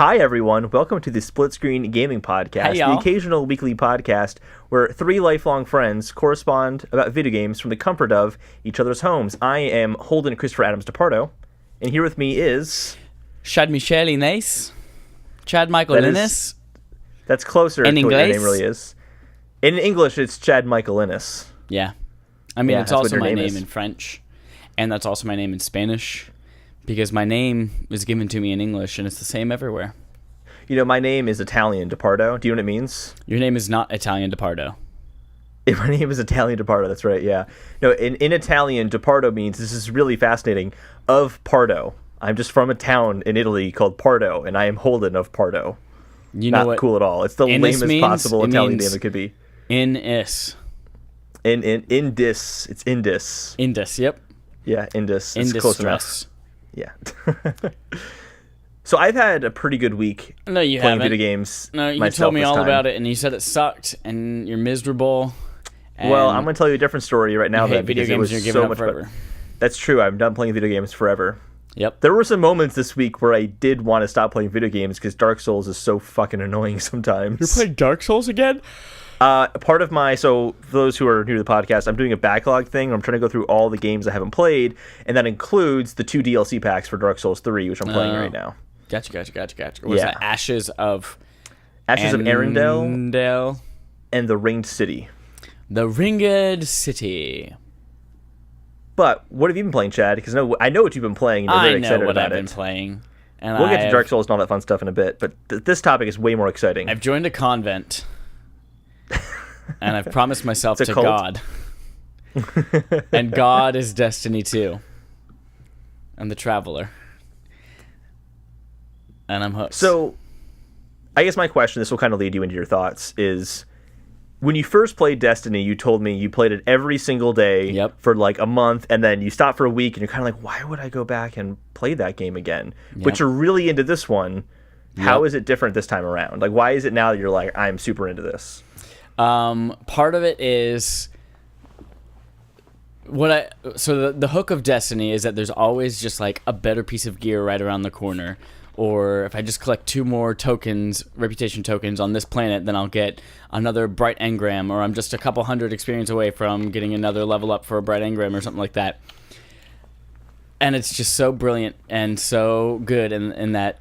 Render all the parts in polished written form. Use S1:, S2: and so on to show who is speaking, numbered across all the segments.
S1: Hi, everyone. Welcome to the Split Screen Gaming Podcast,
S2: Hey, y'all.
S1: the occasional weekly podcast where three lifelong friends correspond about video games from the comfort of each other's homes. I am Holden Christopher Adams DePardo, and here with me is...
S2: Chad Michel Inès. Chad Michael Innes.
S1: That's closer
S2: In
S1: to what your
S2: English?
S1: name really is. In English, it's Chad Michael Innes.
S2: Yeah. I mean,
S1: Yeah,
S2: it's
S1: that's what
S2: also
S1: your
S2: my
S1: name
S2: name
S1: is.
S2: in French. And that's also my name in Spanish. Because my name was given to me in English, and it's the same everywhere.
S1: You know, my name is Italian DePardo. Do you know what it means?
S2: Your name is not Italian DePardo.
S1: My name is Italian DePardo, that's right, yeah. No, in Italian, DePardo means, this is really fascinating, of Pardo. I'm just from a town in Italy called Pardo, and I am Holden of Pardo.
S2: You know
S1: Not
S2: what
S1: cool at all. It's the
S2: Innis
S1: lamest
S2: means?
S1: possible
S2: It
S1: Italian
S2: means
S1: name it could be.
S2: Innis.
S1: Indis. It's Indus.
S2: Indus, yep.
S1: Yeah, Indus. It's
S2: Indus
S1: close
S2: stress.
S1: enough. Yeah. So I've had a pretty good week
S2: No, you
S1: playing
S2: haven't.
S1: video games.
S2: No, you
S1: myself
S2: told me
S1: this
S2: all
S1: time.
S2: about it, and you said it sucked, and you're miserable. And
S1: Well, I'm going to tell you a different story right now
S2: you hate
S1: then,
S2: video
S1: because it
S2: games
S1: was
S2: and you're giving
S1: so
S2: up
S1: much
S2: forever.
S1: better. That's true. I'm done playing video games forever.
S2: Yep.
S1: There were some moments this week where I did want to stop playing video games because Dark Souls is so fucking annoying sometimes.
S2: Dark Souls again?
S1: Part of my, so for those who are new to the podcast, I'm doing a backlog thing where I'm trying to go through all the games I haven't played, and that includes the 2 DLC packs for Dark Souls 3, which I'm playing right now.
S2: Gotcha. Was
S1: Yeah.
S2: that Ashes of
S1: Ashes of Arendelle
S2: Arendelle?
S1: and the Ringed City.
S2: The Ringed City.
S1: But what have you been playing, Chad? Because I know what you've been playing, and you're very
S2: I
S1: excited
S2: know what
S1: about
S2: I've been
S1: it.
S2: playing. And
S1: We'll get to Dark Souls and all that fun stuff in a bit, but this topic is way more exciting.
S2: I've joined a convent. And I've promised myself
S1: It's a
S2: to
S1: cult.
S2: God. And God is Destiny 2. And the Traveler. And I'm hooked.
S1: So, I guess my question, this will kind of lead you into your thoughts, is when you first played Destiny, you told me you played it every single day
S2: Yep.
S1: for like a month, and then you stopped for a week, and you're kind of like, why would I go back and play that game again? But
S2: Yep.
S1: you're really into this one. How
S2: Yep.
S1: is it different this time around? Like, why is it now that you're like, I'm super into this?
S2: Part of it is the hook of Destiny is that there's always just like a better piece of gear right around the corner. Or if I just collect 2 more tokens, reputation tokens on this planet, then I'll get another bright engram, or I'm just a couple hundred experience away from getting another level up for a bright engram or something like that. And it's just so brilliant and so good in that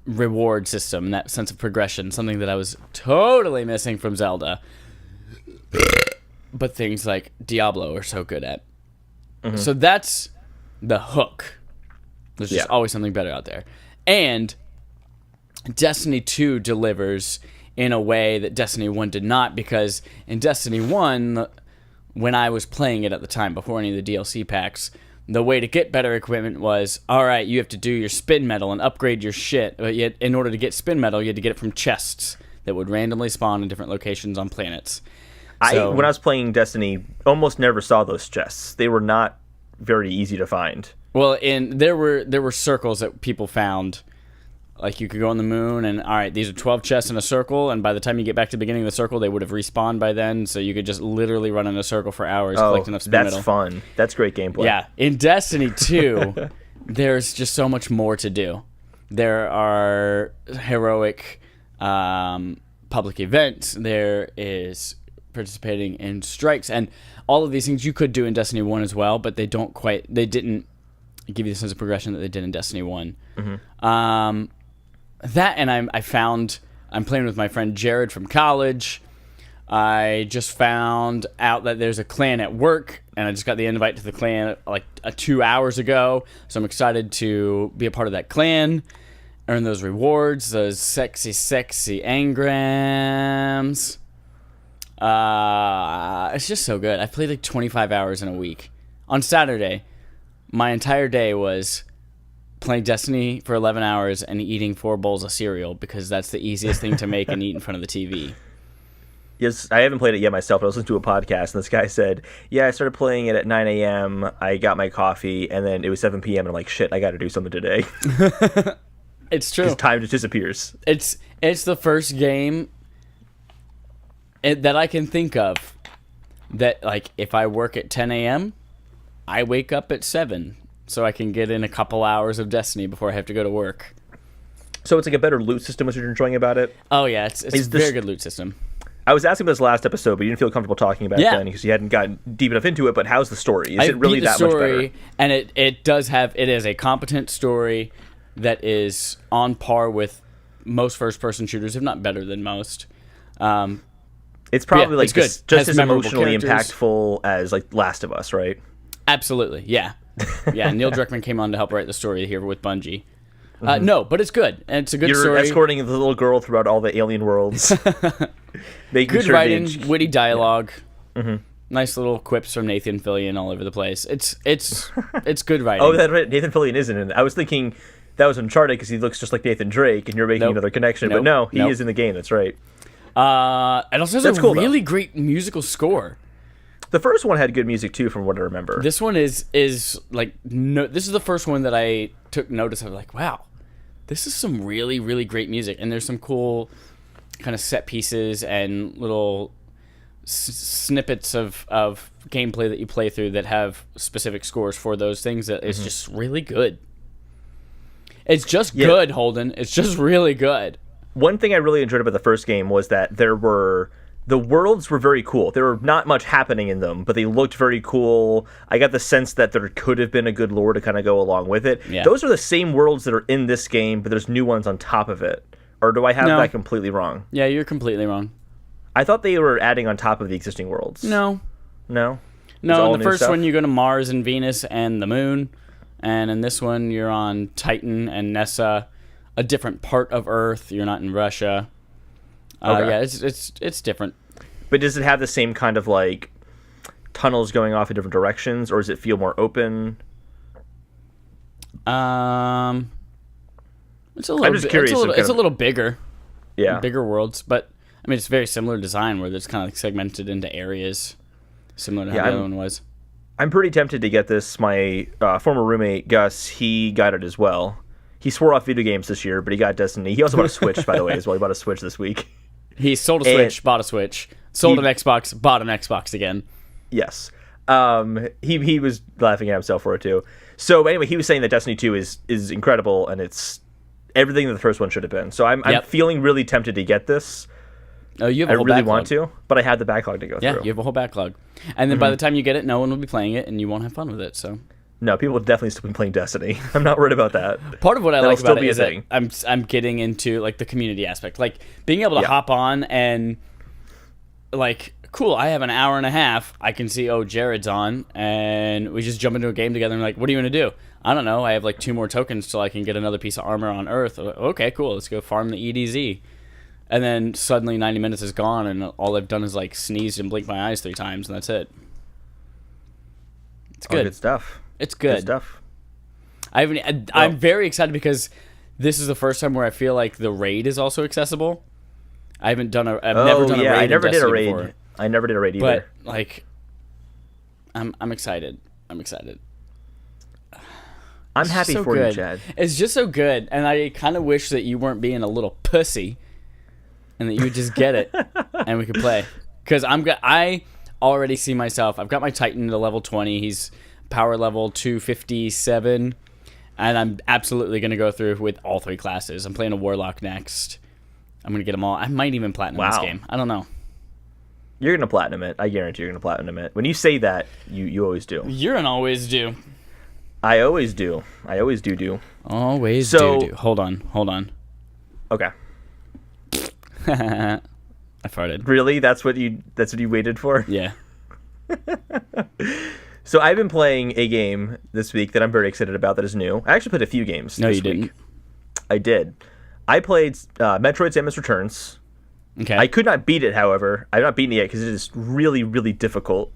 S2: reward system, that sense of progression, something that I was totally missing from Zelda. But things like Diablo are so good at.
S1: Mm-hmm.
S2: So that's the hook. There's just always something better out there. And Destiny 2 delivers in a way that Destiny 1 did not, because in Destiny 1, when I was playing it at the time, before any of the DLC packs, the way to get better equipment was, all right, you have to do your spin metal and upgrade your shit. But yet, in order to get spin metal, you had to get it from chests that would randomly spawn in different locations on planets.
S1: When I was playing Destiny, almost never saw those chests. They were not very easy to find.
S2: Well, there were circles that people found. Like, you could go on the moon, and all right, these are 12 chests in a circle, and by the time you get back to the beginning of the circle, they would have respawned by then, so you could just literally run in a circle for hours, collect enough spin
S1: that's
S2: metal.
S1: fun. That's great gameplay.
S2: Yeah, in Destiny 2, there's just so much more to do. There are heroic public events. There is participating in strikes, and all of these things you could do in Destiny 1 as well, but they didn't give you the sense of progression that they did in Destiny 1. Mm-hmm. That, and I'm playing with my friend Jared from college. I just found out that there's a clan at work, and I just got the invite to the clan like 2 hours ago. So I'm excited to be a part of that clan, earn those rewards, those sexy engrams. It's just so good. I played like 25 hours in a week. On Saturday, my entire day was playing Destiny for 11 hours and eating 4 bowls of cereal, because that's the easiest thing to make and eat in front of the TV.
S1: Yes, I haven't played it yet myself, but I was listening to a podcast, and this guy said, yeah, I started playing it at 9 a.m., I got my coffee, and then it was 7 p.m., and I'm like, shit, I gotta do something today.
S2: It's true.
S1: Because time just disappears.
S2: It's the first game that I can think of that, like, if I work at 10 a.m., I wake up at 7, so I can get in a couple hours of Destiny before I have to go to work.
S1: So it's like a better loot system, what you're enjoying about it?
S2: Oh yeah, it's a very good loot system.
S1: I was asking about this last episode, but you didn't feel comfortable talking about it then because you hadn't gotten deep enough into it. But how's the story? Is it really that much better?
S2: And it is a competent story that is on par with most first-person shooters, if not better than most.
S1: It's probably like
S2: good.
S1: just as emotionally impactful as like Last of Us, right?
S2: Absolutely, yeah. Yeah, Neil Druckmann came on to help write the story here with Bungie. No, but it's good, and it's a good story.
S1: You're escorting the little girl throughout all the alien worlds.
S2: Good writing, witty dialogue, nice little quips from Nathan Fillion all over the place. It's good writing.
S1: Oh, that's right. Nathan Fillion isn't in it. I was thinking that was Uncharted because he looks just like Nathan Drake, and you're making another connection. But no, he is in the game. That's right.
S2: It also has a really great musical score.
S1: The first one had good music too, from what I remember.
S2: This one is like this is the first one that I took notice of. Like, wow, this is some really, really great music, and there's some cool kind of set pieces and little snippets of gameplay that you play through that have specific scores for those things. That is just really good. It's just good, Holden. It's just really good.
S1: One thing I really enjoyed about the first game was that the worlds were very cool. There were not much happening in them, but they looked very cool. I got the sense that there could have been a good lore to kind of go along with it. Yeah. Those are the same worlds that are in this game, but there's new ones on top of it. Or do I have that completely wrong?
S2: Yeah, you're completely wrong.
S1: I thought they were adding on top of the existing worlds.
S2: No. In the first one, you go to Mars and Venus and the Moon. And in this one, you're on Titan and Nessa, a different part of Earth. You're not in Russia. Yeah, it's different.
S1: But does it have the same kind of like tunnels going off in different directions, or does it feel more open?
S2: It's a little. I'm just curious. It's a little bigger. Yeah, bigger worlds, but I mean, it's very similar design where it's kind of like segmented into areas, similar to how the other one was.
S1: I'm pretty tempted to get this. My former roommate Gus, he got it as well. He swore off video games this year, but he got Destiny. He also bought a Switch, by the way, as well. He bought a Switch this week.
S2: He sold a Switch, bought a Switch, sold an Xbox, bought an Xbox again.
S1: Yes. He was laughing at himself for it too. So anyway, he was saying that Destiny 2 is incredible, and it's everything that the first one should have been. So I'm feeling really tempted to get this.
S2: Oh, you have a whole
S1: backlog. I really
S2: backlog.
S1: want to, but I had the backlog to go through.
S2: Yeah, you have a whole backlog. And then by the time you get it, no one will be playing it, and you won't have fun with it. So
S1: no, people will definitely still be playing Destiny. I'm not worried about that.
S2: Part of what I like about it is that I'm getting into like the community aspect, like being able to hop on and like, cool, I have an hour and a half. I can see, Jared's on, and we just jump into a game together. And like, what are you going to do? I don't know. I have like 2 more tokens till I can get another piece of armor on Earth. Okay, cool. Let's go farm the EDZ. And then suddenly 90 minutes is gone, and all I've done is like sneezed and blink my eyes 3 times, and that's it. It's good.
S1: Good stuff.
S2: It's good
S1: stuff.
S2: I'm very excited because this is the first time where I feel like the raid is also accessible. I've never done a raid.
S1: I never did a raid.
S2: Before.
S1: I never did a raid either.
S2: But like, I'm excited. I'm excited.
S1: I'm happy for you, Chad.
S2: It's just so good, and I kind of wish that you weren't being a little pussy, and that you would just get it, and we could play. Because I already see myself. I've got my Titan to level 20. He's power level 257, and I'm absolutely going to go through with all 3 classes. I'm playing a Warlock next. I'm going to get them all. I might even platinum this game. I don't know.
S1: You're going to platinum it. I guarantee you're going to platinum it. When you say that, you always do.
S2: You're an always do.
S1: I always do. I always do.
S2: Always do. Hold on.
S1: Okay.
S2: I farted.
S1: Really? That's what you waited for?
S2: Yeah.
S1: So I've been playing a game this week that I'm very excited about that is new. I actually played a few games this week. No, you didn't. I did. I played Metroid Samus Returns.
S2: Okay.
S1: I could not beat it, however. I've not beaten it yet because it is really, really difficult.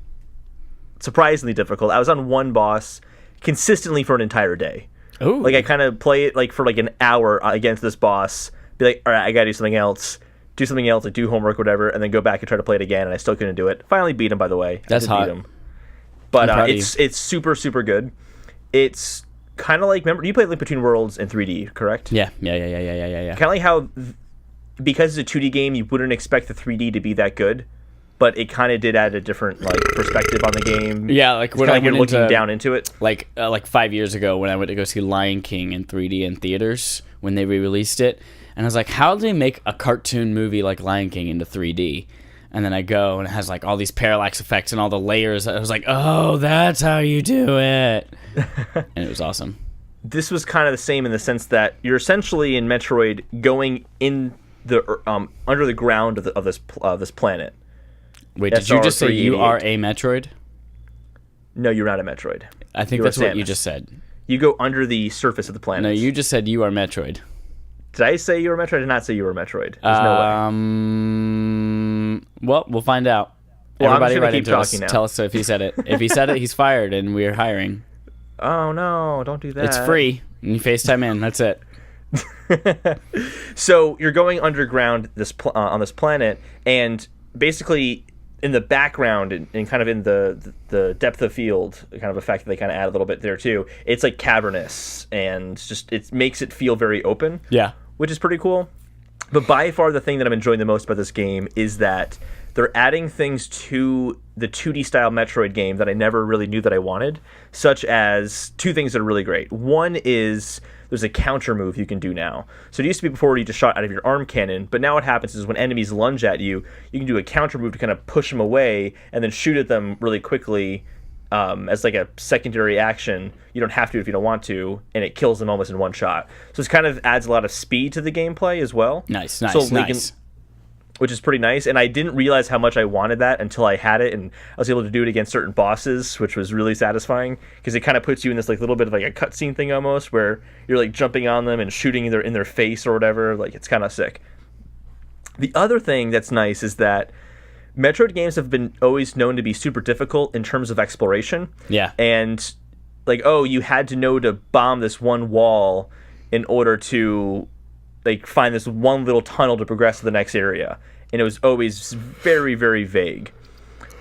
S1: Surprisingly difficult. I was on one boss consistently for an entire day.
S2: Ooh.
S1: Like I kind of play it like for like an hour against this boss, be like, all right, I gotta do something else, like do homework, whatever, and then go back and try to play it again, and I still couldn't do it. Finally beat him, by the way.
S2: That's hot.
S1: Beat him. But it's super, super good. It's kind of like, remember, you played Link Between Worlds in 3D, correct?
S2: Yeah.
S1: Kind of like how, because it's a 2D game, you wouldn't expect the 3D to be that good. but it kind of did add a different like perspective on the game.
S2: Yeah, like when I
S1: you're
S2: went
S1: looking
S2: into,
S1: down into it.
S2: like 5 years ago when I went to go see Lion King in 3D in theaters when they re-released it, and I was like, how do they make a cartoon movie like Lion King into 3D? And then I go and it has like all these parallax effects and all the layers. I was like, oh, that's how you do it. And it was awesome.
S1: This was kind of the same in the sense that you're essentially in Metroid going in the under the ground of this planet.
S2: Wait, did you just say you are a Metroid?
S1: No, you're not a Metroid.
S2: I think that's what you just said.
S1: You go under the surface of the planet.
S2: No, you just said you are Metroid.
S1: Did I say you were Metroid? I did not say you were Metroid. There's no way.
S2: Well, we'll find out.
S1: Well,
S2: Everybody
S1: I'm just
S2: write
S1: gonna keep
S2: into
S1: talking
S2: us.
S1: now.
S2: Tell us if he said it. If he said it, he's fired, and we're hiring.
S1: Oh no! Don't do that.
S2: It's free. And you FaceTime in. That's it.
S1: So you're going underground on this planet, and basically in the background and kind of in the depth of field kind of effect that they kind of add a little bit there too. It's like cavernous and just it makes it feel very open.
S2: Yeah.
S1: Which is pretty cool. But by far the thing that I'm enjoying the most about this game is that they're adding things to the 2D style Metroid game that I never really knew that I wanted, such as two things that are really great. One is there's a counter move you can do now. So it used to be before you just shot out of your arm cannon, but now what happens is when enemies lunge at you, you can do a counter move to kind of push them away and then shoot at them really quickly as like a secondary action. You don't have to if you don't want to, and it kills them almost in one shot. So it kind of adds a lot of speed to the gameplay as well.
S2: Nice.
S1: Which is pretty nice, and I didn't realize how much I wanted that until I had it, and I was able to do it against certain bosses, which was really satisfying, because it kind of puts you in this like little bit of like a cutscene thing almost, where you're like jumping on them and shooting in their face or whatever. Like, it's kind of sick. The other thing that's nice is that Metroid games have been always known to be super difficult in terms of exploration.
S2: Yeah.
S1: And like, oh, you had to know to bomb this one wall in order to like find this one little tunnel to progress to the next area, and it was always very, very vague.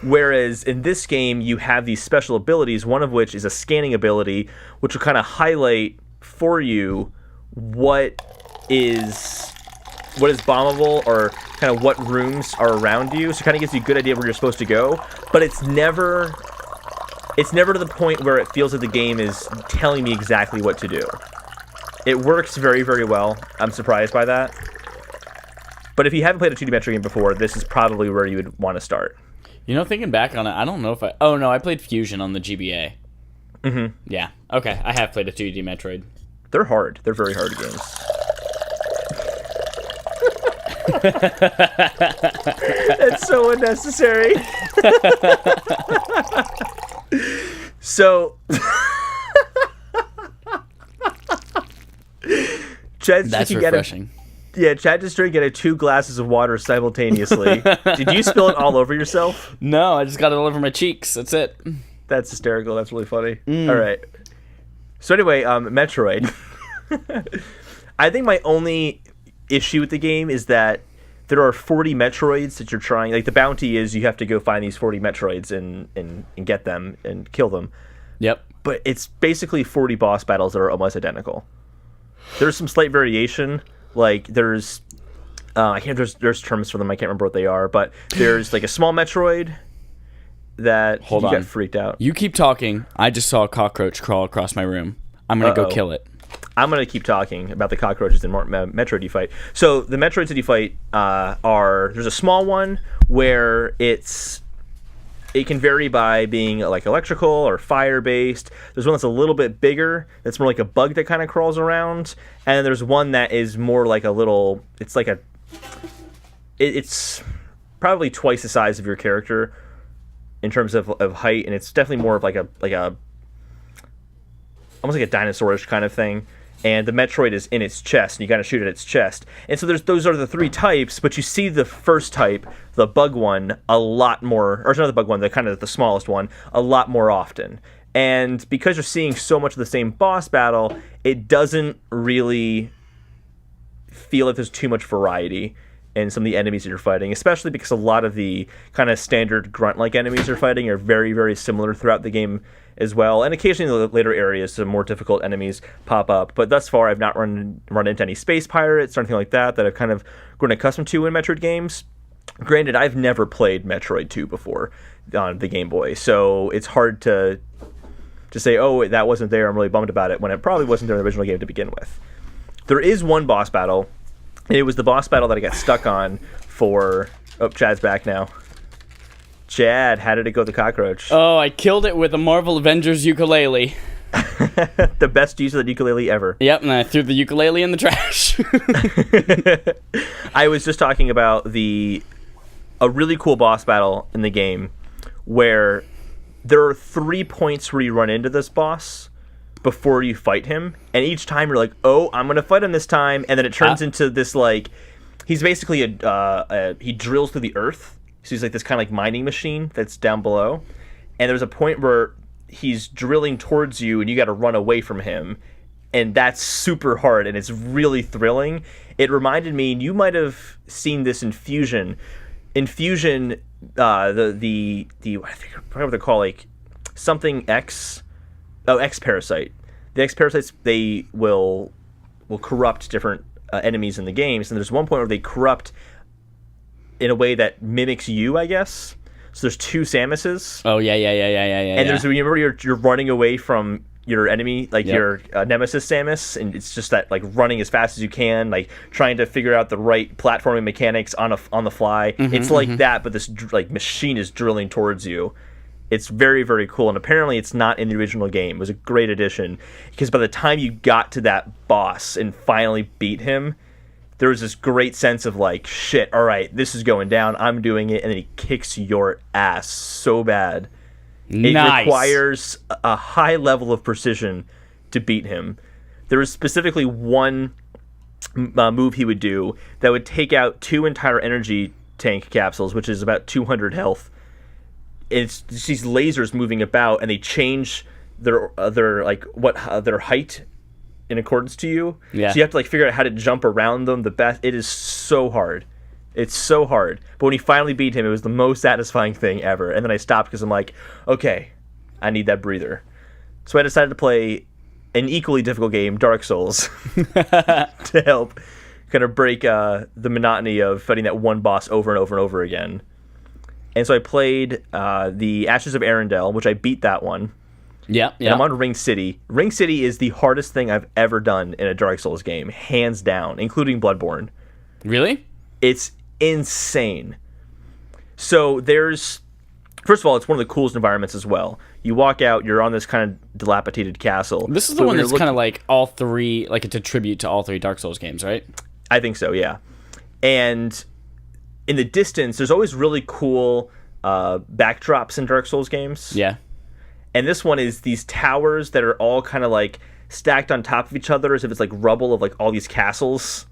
S1: Whereas in this game, you have these special abilities, one of which is a scanning ability, which will kind of highlight for you what is bombable or kind of what rooms are around you. So it kind of gives you a good idea where you're supposed to go, but it's never to the point where it feels like the game is telling me exactly what to do. It works very, very well. I'm surprised by that. But if you haven't played a 2D Metroid game before, this is probably where you would want to start.
S2: You know, thinking back on it, I don't know if I... Oh, no, I played Fusion on the GBA.
S1: Mm-hmm.
S2: Yeah. Okay, I have played a 2D Metroid.
S1: They're hard. They're very hard games. That's so unnecessary. So...
S2: That's refreshing.
S1: Chad just drinking 2 glasses of water simultaneously. Did you spill it all over yourself?
S2: No, I just got it all over my cheeks. That's it.
S1: That's hysterical. That's really funny. All right. So anyway, Metroid. I think my only issue with the game is that there are 40 Metroids that you're trying. Like, the bounty is you have to go find these 40 Metroids and get them and kill them.
S2: Yep.
S1: But it's basically 40 boss battles that are almost identical. There's some slight variation. Like, there's there's terms for them. I can't remember what they are, but there's like a small Metroid that
S2: Hold
S1: you
S2: on.
S1: get freaked out.
S2: You keep talking. I just saw a cockroach crawl across my room. I'm gonna go kill it.
S1: I'm gonna keep talking about the cockroaches in Metroid you fight. So the Metroids that you fight there's a small one where it can vary by being like electrical or fire based. There's one that's a little bit bigger. That's more like a bug that kind of crawls around. And there's one that is more like a little. It's like it's probably twice the size of your character in terms of height, and it's definitely more of like a almost like a dinosaurish kind of thing. And the Metroid is in its chest, and you gotta shoot at its chest. And so those are the 3 types, but you see the first type, the bug one, a lot more, or it's not the bug one, the kind of the smallest one, a lot more often. And because you're seeing so much of the same boss battle, it doesn't really feel like there's too much variety in some of the enemies that you're fighting, especially because a lot of the kind of standard grunt-like enemies you're fighting are very, very similar throughout the game as well. And occasionally in the later areas, some more difficult enemies pop up. But thus far, I've not run into any space pirates or anything like that I've kind of grown accustomed to in Metroid games. Granted, I've never played Metroid 2 before on the Game Boy, so it's hard to say, oh, that wasn't there, I'm really bummed about it, when it probably wasn't there in the original game to begin with. There is one boss battle, and it was the boss battle that I got stuck on for... Oh, Chad's back now. Chad, how did it go with the cockroach?
S2: Oh, I killed it with a Marvel Avengers ukulele.
S1: The best use of the ukulele ever.
S2: Yep, and I threw the ukulele in the trash.
S1: I was just talking about a really cool boss battle in the game where there are 3 points where you run into this boss before you fight him, and each time you're like, oh, I'm gonna fight him this time, and then it turns into this, like, he's basically he drills through the earth, so he's like this kind of like mining machine that's down below, and there's a point where he's drilling towards you and you got to run away from him, and that's super hard and it's really thrilling. It reminded me, you might have seen this in Fusion. In Fusion, the I think what they call, like, something X. Oh, X Parasite. The X Parasites, they will corrupt different enemies in the games, and there's one point where they corrupt in a way that mimics you, I guess. So there's 2 Samuses.
S2: Oh yeah.
S1: And there's, remember, you're running away from your enemy, like your nemesis Samus, and it's just that, like, running as fast as you can, like trying to figure out the right platforming mechanics on the fly. It's like that, but this like machine is drilling towards you. It's very, very cool, and apparently it's not in the original game. It was a great addition, because by the time you got to that boss and finally beat him, there was this great sense of, like, shit, all right, this is going down, I'm doing it, and then he kicks your ass so bad.
S2: Nice.
S1: It requires a high level of precision to beat him. There was specifically one move he would do that would take out 2 entire energy tank capsules, which is about 200 health. It's these lasers moving about, and they change their height in accordance to you.
S2: Yeah.
S1: So you have to, like, figure out how to jump around them the best. It is so hard. It's so hard. But when he finally beat him, it was the most satisfying thing ever. And then I stopped because I'm like, okay, I need that breather. So I decided to play an equally difficult game, Dark Souls, to help kind of break the monotony of fighting that one boss over and over and over again. And so I played the Ashes of Arendelle, which I beat that one.
S2: Yeah.
S1: And I'm on Ring City. Ring City is the hardest thing I've ever done in a Dark Souls game, hands down, including Bloodborne.
S2: Really?
S1: It's insane. So there's... First of all, it's one of the coolest environments as well. You walk out, you're on this kind of dilapidated castle.
S2: This is the one that's kind of like all 3, like it's a tribute to all 3 Dark Souls games, right?
S1: I think so, yeah. And in the distance, there's always really cool backdrops in Dark Souls games.
S2: Yeah.
S1: And this one is these towers that are all kind of like stacked on top of each other, as if it's like rubble of like all these castles,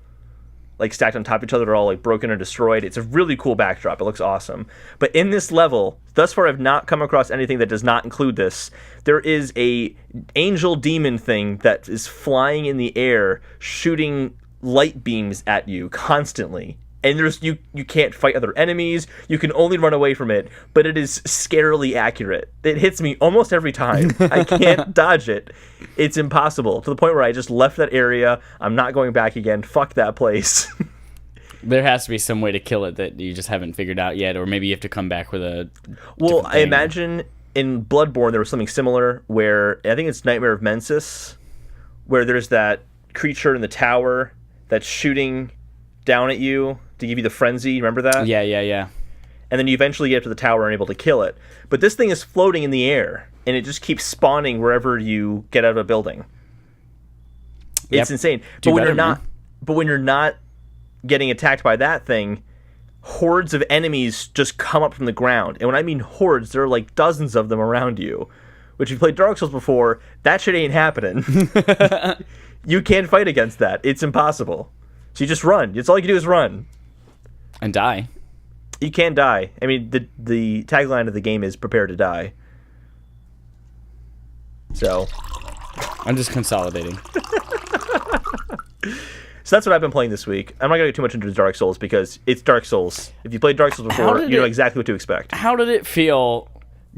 S1: like stacked on top of each other, all like broken or destroyed. It's a really cool backdrop. It looks awesome. But in this level, thus far I've not come across anything that does not include this. There is a angel demon thing that is flying in the air, shooting light beams at you constantly. And there's you can't fight other enemies. You can only run away from it, but it is scarily accurate. It hits me almost every time. I can't dodge it. It's impossible, to the point where I just left that area. I'm not going back again. Fuck that place.
S2: There has to be some way to kill it that you just haven't figured out yet, or maybe you have to come back with a...
S1: Well, I imagine in Bloodborne there was something similar where, I think it's Nightmare of Mensis, where there's that creature in the tower that's shooting down at you to give you the frenzy. Remember that?
S2: Yeah.
S1: And then you eventually get up to the tower and are able to kill it. But this thing is floating in the air, and it just keeps spawning wherever you get out of a building. It's insane. But when you're not getting attacked by that thing, hordes of enemies just come up from the ground. And when I mean hordes, there are like dozens of them around you. Which, if you played Dark Souls before, that shit ain't happening. You can't fight against that. It's impossible. So you just run. It's all you can do is run.
S2: And die.
S1: You can't die. I mean, the tagline of the game is prepare to die. So
S2: I'm just consolidating.
S1: So that's what I've been playing this week. I'm not going to get too much into Dark Souls because it's Dark Souls. If you played Dark Souls before, you know exactly what to expect.
S2: How did it feel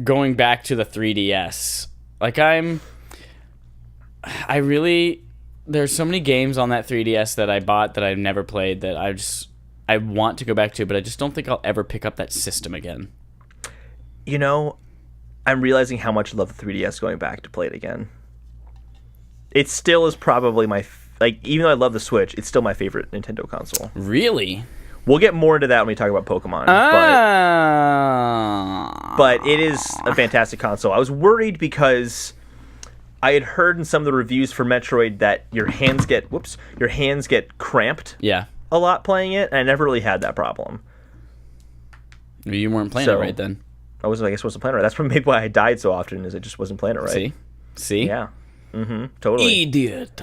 S2: going back to the 3DS? Like, there's so many games on that 3DS that I bought that I've never played that I want to go back to, but I just don't think I'll ever pick up that system again.
S1: You know, I'm realizing how much I love the 3DS going back to play it again. It still is probably even though I love the Switch, it's still my favorite Nintendo console.
S2: Really?
S1: We'll get more into that when we talk about Pokemon. But it is a fantastic console. I was worried because I had heard in some of the reviews for Metroid that your hands get cramped a lot playing it, and I never really had that problem.
S2: You weren't playing it right then.
S1: I guess wasn't playing it right. That's maybe why I died so often, is I just wasn't playing it right.
S2: See?
S1: Yeah. Totally.
S2: Idiot.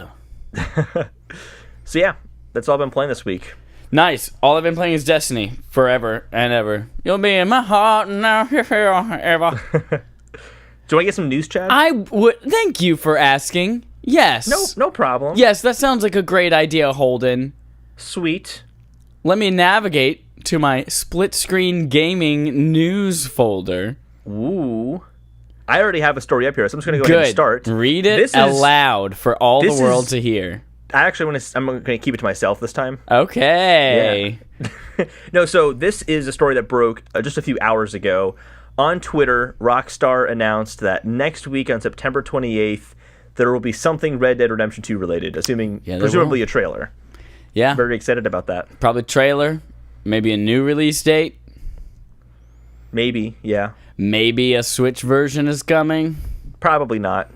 S1: So yeah, that's all I've been playing this week.
S2: Nice. All I've been playing is Destiny forever and ever. You'll be in my heart now forever.
S1: Do you want to get some news, Chad?
S2: I would. Thank you for asking. Yes.
S1: No problem.
S2: Yes, that sounds like a great idea, Holden.
S1: Sweet.
S2: Let me navigate to my split-screen gaming news folder.
S1: Ooh. I already have a story up here, so I'm just going to go ahead and start.
S2: Read it aloud for all the world to hear. I'm going to keep it to myself this time. Okay.
S1: Yeah. No, so this is a story that broke just a few hours ago. On Twitter, Rockstar announced that next week on September 28th, there will be something Red Dead Redemption 2 related, presumably a trailer.
S2: Yeah.
S1: Very excited about that.
S2: Probably trailer, maybe a new release date.
S1: Maybe, yeah.
S2: Maybe a Switch version is coming.
S1: Probably not.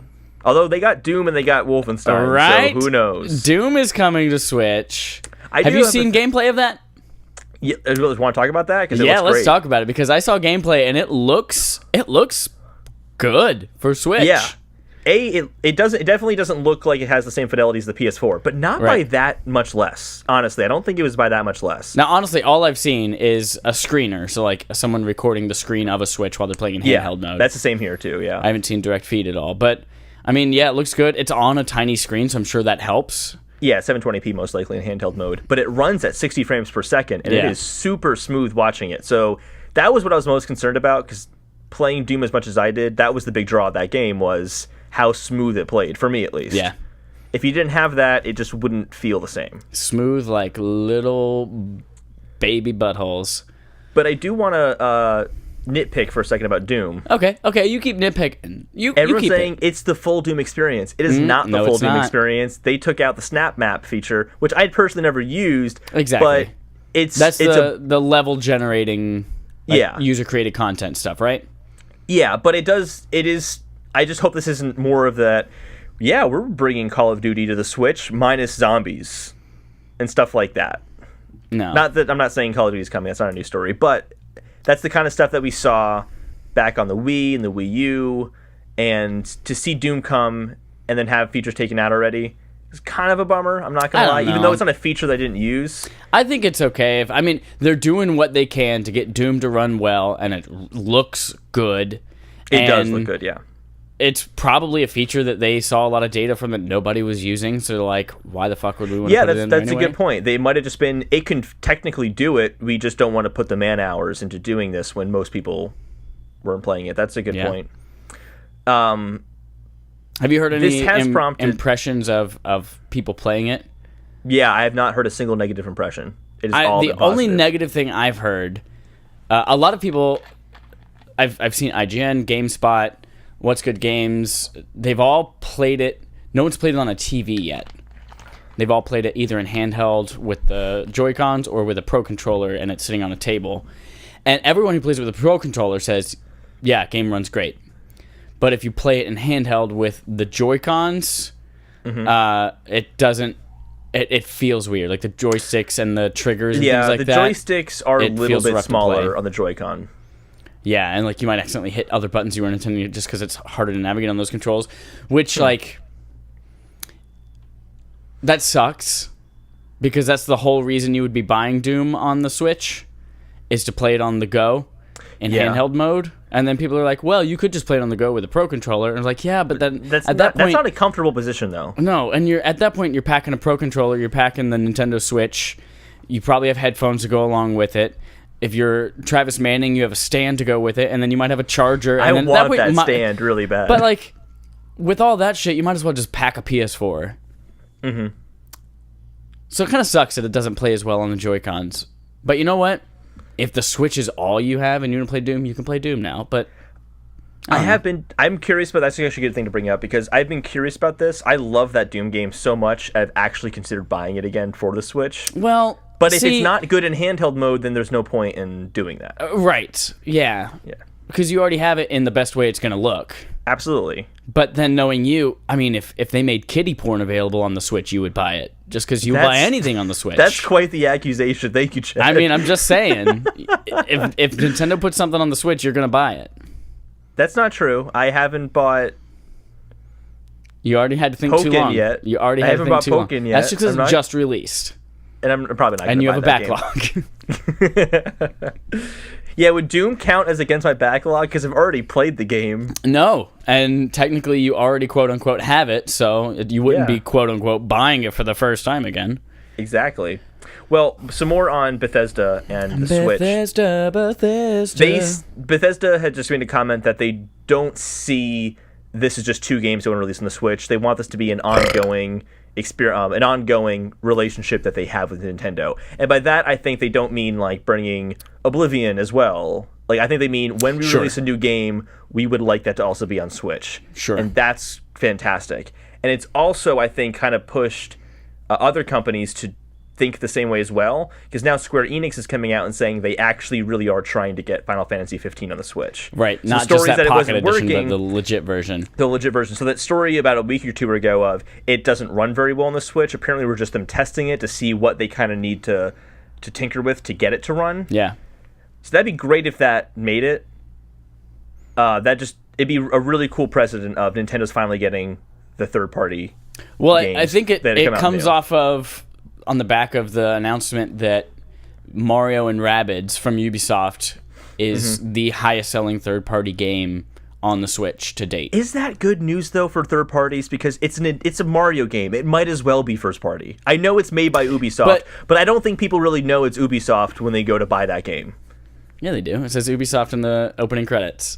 S1: Although they got Doom and they got Wolfenstein,
S2: right?
S1: So who knows?
S2: Doom is coming to Switch. Have you seen gameplay of that?
S1: Yeah, I really want to talk about that?
S2: Yeah, let's talk about it, because I saw gameplay and it looks good for Switch.
S1: Yeah. It definitely doesn't look like it has the same fidelity as the PS4, but not by that much less. Honestly, I don't think it was by that much less.
S2: Now, honestly, all I've seen is a screener, so like someone recording the screen of a Switch while they're playing in handheld mode.
S1: That's the same here too. Yeah,
S2: I haven't seen direct feed at all, but I mean, yeah, it looks good. It's on a tiny screen, so I'm sure that helps.
S1: Yeah, 720p most likely in handheld mode, but it runs at 60 frames per second, and it is super smooth watching it. So that was what I was most concerned about, because playing Doom as much as I did, that was the big draw of that game, was how smooth it played, for me at least.
S2: Yeah.
S1: If you didn't have that, it just wouldn't feel the same.
S2: Smooth like little baby buttholes.
S1: But I do want to nitpick for a second about Doom.
S2: Okay, you keep nitpicking.
S1: Everyone's saying it's the full Doom experience. It is not the full Doom experience. They took out the snap map feature, which I personally never used.
S2: Exactly.
S1: But
S2: that's the level generating, user created content stuff, right?
S1: Yeah, but it is. I just hope this isn't more of that. Yeah, we're bringing Call of Duty to the Switch minus zombies and stuff like that.
S2: No,
S1: not that I'm not saying Call of Duty is coming. That's not a new story, but that's the kind of stuff that we saw back on the Wii and the Wii U, and to see Doom come and then have features taken out already is kind of a bummer. I'm not gonna lie, even though it's not a feature that I didn't use.
S2: I think it's okay. They're doing what they can to get Doom to run well, and it looks good.
S1: It does look good, yeah.
S2: It's probably a feature that they saw a lot of data from that nobody was using, so they're like, why the fuck would we want to put it in there anyway?
S1: That's a good point. They might have just been, it can technically do it, we just don't want to put the man hours into doing this when most people weren't playing it. That's a good point.
S2: Have you heard any impressions of people playing it?
S1: Yeah, I have not heard a single negative impression. It is all
S2: the only negative thing I've heard, a lot of people, I've seen IGN, GameSpot, What's Good Games, they've all played it. No one's played it on a TV yet. They've all played it either in handheld with the Joy-Cons or with a Pro Controller, and it's sitting on a table. And everyone who plays with a Pro Controller says, yeah, game runs great. But if you play it in handheld with the Joy-Cons, it doesn't. It feels weird, like the joysticks and the triggers and things like that.
S1: Yeah, the joysticks are a little bit smaller on the Joy-Con.
S2: Yeah, and like you might accidentally hit other buttons you weren't intending just because it's harder to navigate on those controls, which like that sucks because that's the whole reason you would be buying Doom on the Switch is to play it on the go in handheld mode. And then people are like, well, you could just play it on the go with a Pro Controller. And it's like, yeah, but then
S1: that's not a comfortable position though.
S2: No, and at that point you're packing a Pro Controller, you're packing the Nintendo Switch, you probably have headphones to go along with it. If you're Travis Manning, you have a stand to go with it, and then you might have a charger.
S1: I
S2: want
S1: that stand really bad.
S2: But like, with all that shit, you might as well just pack a PS4.
S1: Mm-hmm.
S2: So it kind of sucks that it doesn't play as well on the Joy-Cons. But you know what? If the Switch is all you have and you want to play Doom, you can play Doom now. But
S1: I'm curious, but that's actually a good thing to bring up because I've been curious about this. I love that Doom game so much, I've actually considered buying it again for the Switch.
S2: Well,
S1: but if it's not good in handheld mode, then there's no point in doing that.
S2: Right. Yeah.
S1: Yeah.
S2: Because you already have it in the best way it's going to look.
S1: Absolutely.
S2: But then knowing you, I mean, if they made kiddie porn available on the Switch, you would buy it. Just because you buy anything on the Switch.
S1: That's quite the accusation. Thank you, Chad.
S2: I mean, I'm just saying. if Nintendo puts something on the Switch, you're going to buy it.
S1: That's not true. I haven't bought...
S2: You already had to think too long.
S1: Yet.
S2: You already had to think too long.
S1: Pokken yet.
S2: That's just because it's just released.
S1: And I'm probably not.
S2: And you have a
S1: backlog. Yeah, would Doom count as against my backlog? Because I've already played the game.
S2: No, and technically you already quote unquote have it, so you wouldn't be quote unquote buying it for the first time again.
S1: Exactly. Well, some more on Bethesda and the Switch.
S2: Bethesda.
S1: Bethesda had just made a comment that they don't see this as just two games they want to release on the Switch. They want this to be an ongoing an ongoing relationship that they have with Nintendo. And by that, I think they don't mean like bringing Oblivion as well. Like, I think they mean when we release a new game, we would like that to also be on Switch.
S2: Sure.
S1: And that's fantastic. And it's also, I think, kind of pushed other companies to think the same way as well, because now Square Enix is coming out and saying they actually really are trying to get Final Fantasy 15 on the Switch.
S2: Right, so not just that pocket edition, but the legit version.
S1: The legit version. So that story about a week or two ago of it doesn't run very well on the Switch, apparently we're just them testing it to see what they kind of need to tinker with to get it to run.
S2: Yeah.
S1: So that'd be great if that made it. It'd be a really cool precedent of Nintendo's finally getting the third-party games.
S2: I think it comes off of... on the back of the announcement that Mario and Rabbids from Ubisoft is the highest selling third-party game on the Switch to date.
S1: Is that good news, though, for third parties? Because it's a Mario game. It might as well be first party. I know it's made by Ubisoft, but I don't think people really know it's Ubisoft when they go to buy that game.
S2: Yeah, they do. It says Ubisoft in the opening credits.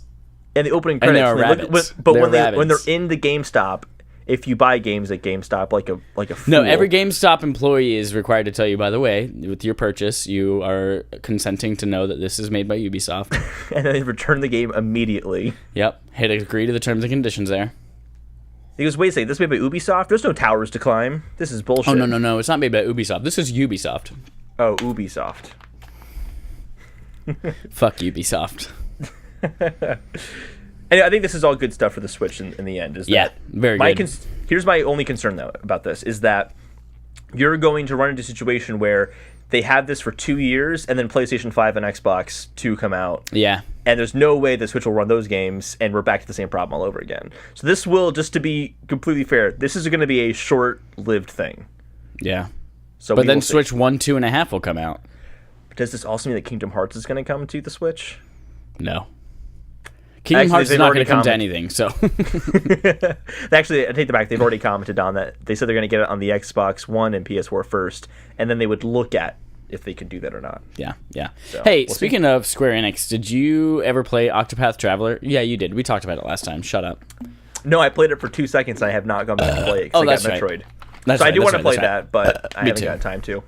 S1: And the opening credits.
S2: And there are Rabbids.
S1: But when they're in the GameStop... If you buy games at GameStop, like a fool.
S2: No, every GameStop employee is required to tell you, by the way, with your purchase, you are consenting to know that this is made by Ubisoft.
S1: And then they return the game immediately.
S2: Yep. Hit agree to the terms and conditions there.
S1: He goes, wait a second, this is made by Ubisoft? There's no towers to climb. This is bullshit.
S2: Oh, no. It's not made by Ubisoft. This is Ubisoft.
S1: Oh, Ubisoft.
S2: Fuck Ubisoft.
S1: And I think this is all good stuff for the Switch in the end.
S2: Very good.
S1: Here's my only concern, though, about this, is that you're going to run into a situation where they have this for 2 years, and then PlayStation 5 and Xbox 2 come out.
S2: Yeah.
S1: And there's no way the Switch will run those games, and we're back to the same problem all over again. So this will, just to be completely fair, this is going to be a short-lived thing.
S2: Yeah.
S1: So
S2: but then Switch 1, 2.5 will come out.
S1: Does this also mean that Kingdom Hearts is going to come to the Switch?
S2: No. Kingdom Hearts is not going to come to anything, so...
S1: Actually, I take that back. They've already commented on that. They said they're going to get it on the Xbox One and PS4 first, and then they would look at if they could do that or not.
S2: Yeah.
S1: So,
S2: hey, speaking of Square Enix, did you ever play Octopath Traveler? Yeah, you did. We talked about it last time. Shut up.
S1: No, I played it for 2 seconds, and I have not gone back to play it because I got Metroid.
S2: Right.
S1: I do want to play that, but I haven't got time to.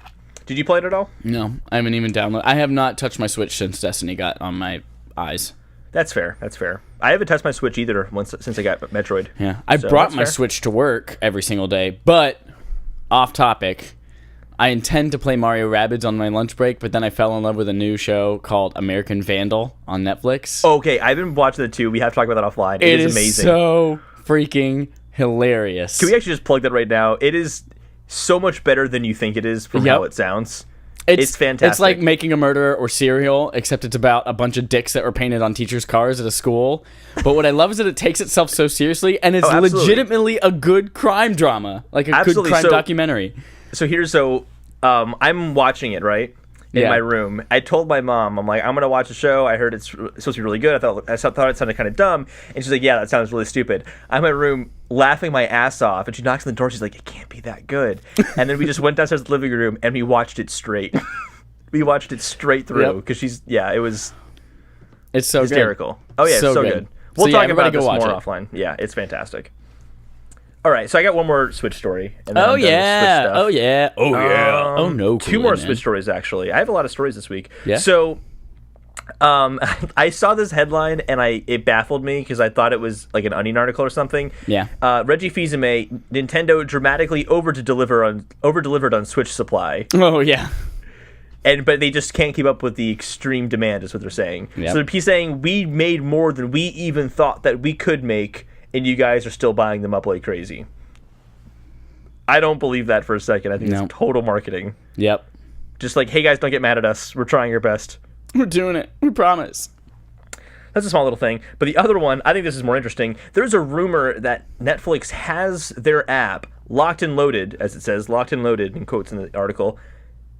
S1: Did you play it at all?
S2: No, I haven't even downloaded. I have not touched my Switch since Destiny got on my eyes.
S1: That's fair. I haven't touched my Switch either since I got Metroid.
S2: Yeah, I brought my Switch to work every single day, but off topic, I intend to play Mario Rabbids on my lunch break, but then I fell in love with a new show called American Vandal on Netflix.
S1: Okay, I've been watching it too. We have to talk about that offline. It is amazing.
S2: So freaking hilarious.
S1: Can we actually just plug that right now? It is so much better than you think it is from how it sounds. It's fantastic.
S2: It's like Making a Murderer or Serial, except it's about a bunch of dicks that were painted on teachers' cars at a school. But what I love is that it takes itself so seriously, and it's legitimately a good crime drama, like a good crime documentary.
S1: I'm watching it, right? In my room. I told my mom, I'm like, I'm going to watch a show. I heard it's supposed to be really good. I thought it sounded kind of dumb. And she's like, yeah, that sounds really stupid. I'm in my room laughing my ass off. And she knocks on the door. She's like, it can't be that good. And then we just went downstairs to the living room and we watched it straight. We watched it straight through. Because it was
S2: it's so
S1: hysterical.
S2: Good.
S1: Oh, yeah, it's so good. We'll talk about this more
S2: it.
S1: offline. Yeah, it's fantastic. All right, so I got one more Switch story. And then
S2: Oh
S1: I'm done with Switch
S2: yeah.
S1: stuff.
S2: Oh yeah. Oh yeah. Oh no.
S1: Two more
S2: man.
S1: Switch stories, actually. I have a lot of stories this week.
S2: Yeah?
S1: So, I saw this headline, and it baffled me because I thought it was like an Onion article or something.
S2: Yeah.
S1: Reggie Fils-Aimé, Nintendo dramatically over-delivered on Switch supply.
S2: Oh yeah.
S1: But they just can't keep up with the extreme demand, is what they're saying.
S2: Yep.
S1: So he's saying, we made more than we even thought that we could make, and you guys are still buying them up like crazy. I don't believe that for a second. I think it's total marketing.
S2: Yep.
S1: Just like, hey guys, don't get mad at us. We're trying our best.
S2: We're doing it. We promise.
S1: That's a small little thing. But the other one, I think this is more interesting. There's a rumor that Netflix has their app locked and loaded, as it says, locked and loaded, in quotes in the article,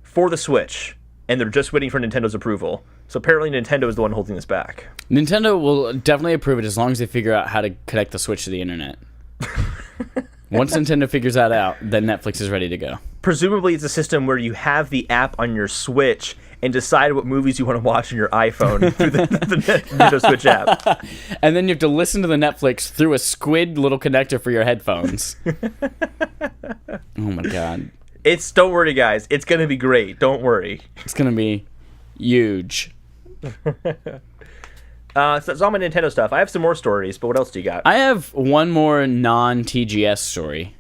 S1: for the Switch. And they're just waiting for Nintendo's approval. So apparently Nintendo is the one holding this back.
S2: Nintendo will definitely approve it as long as they figure out how to connect the Switch to the internet. Once Nintendo figures that out, then Netflix is ready to go.
S1: Presumably it's a system where you have the app on your Switch and decide what movies you want to watch on your iPhone through the Nintendo Switch app.
S2: And then you have to listen to the Netflix through a squid little connector for your headphones. Oh my god.
S1: Don't worry, guys. It's going to be great. Don't worry.
S2: It's going to be huge.
S1: So that's all my Nintendo stuff. I have some more stories, but what else do you got?
S2: I have one more non-TGS story.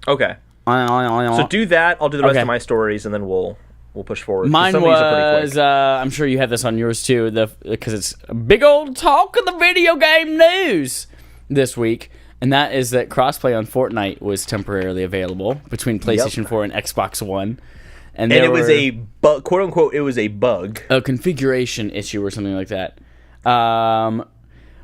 S1: Okay. So do that. I'll do the rest of my stories, and then we'll push forward.
S2: Mine
S1: some of these are pretty
S2: was,
S1: quick.
S2: I'm sure you have this on yours too, because it's a big old talk of the video game news this week, and that is that crossplay on Fortnite was temporarily available between PlayStation 4 and Xbox One. And
S1: it was a bug, quote unquote, it was a bug.
S2: A configuration issue or something like that.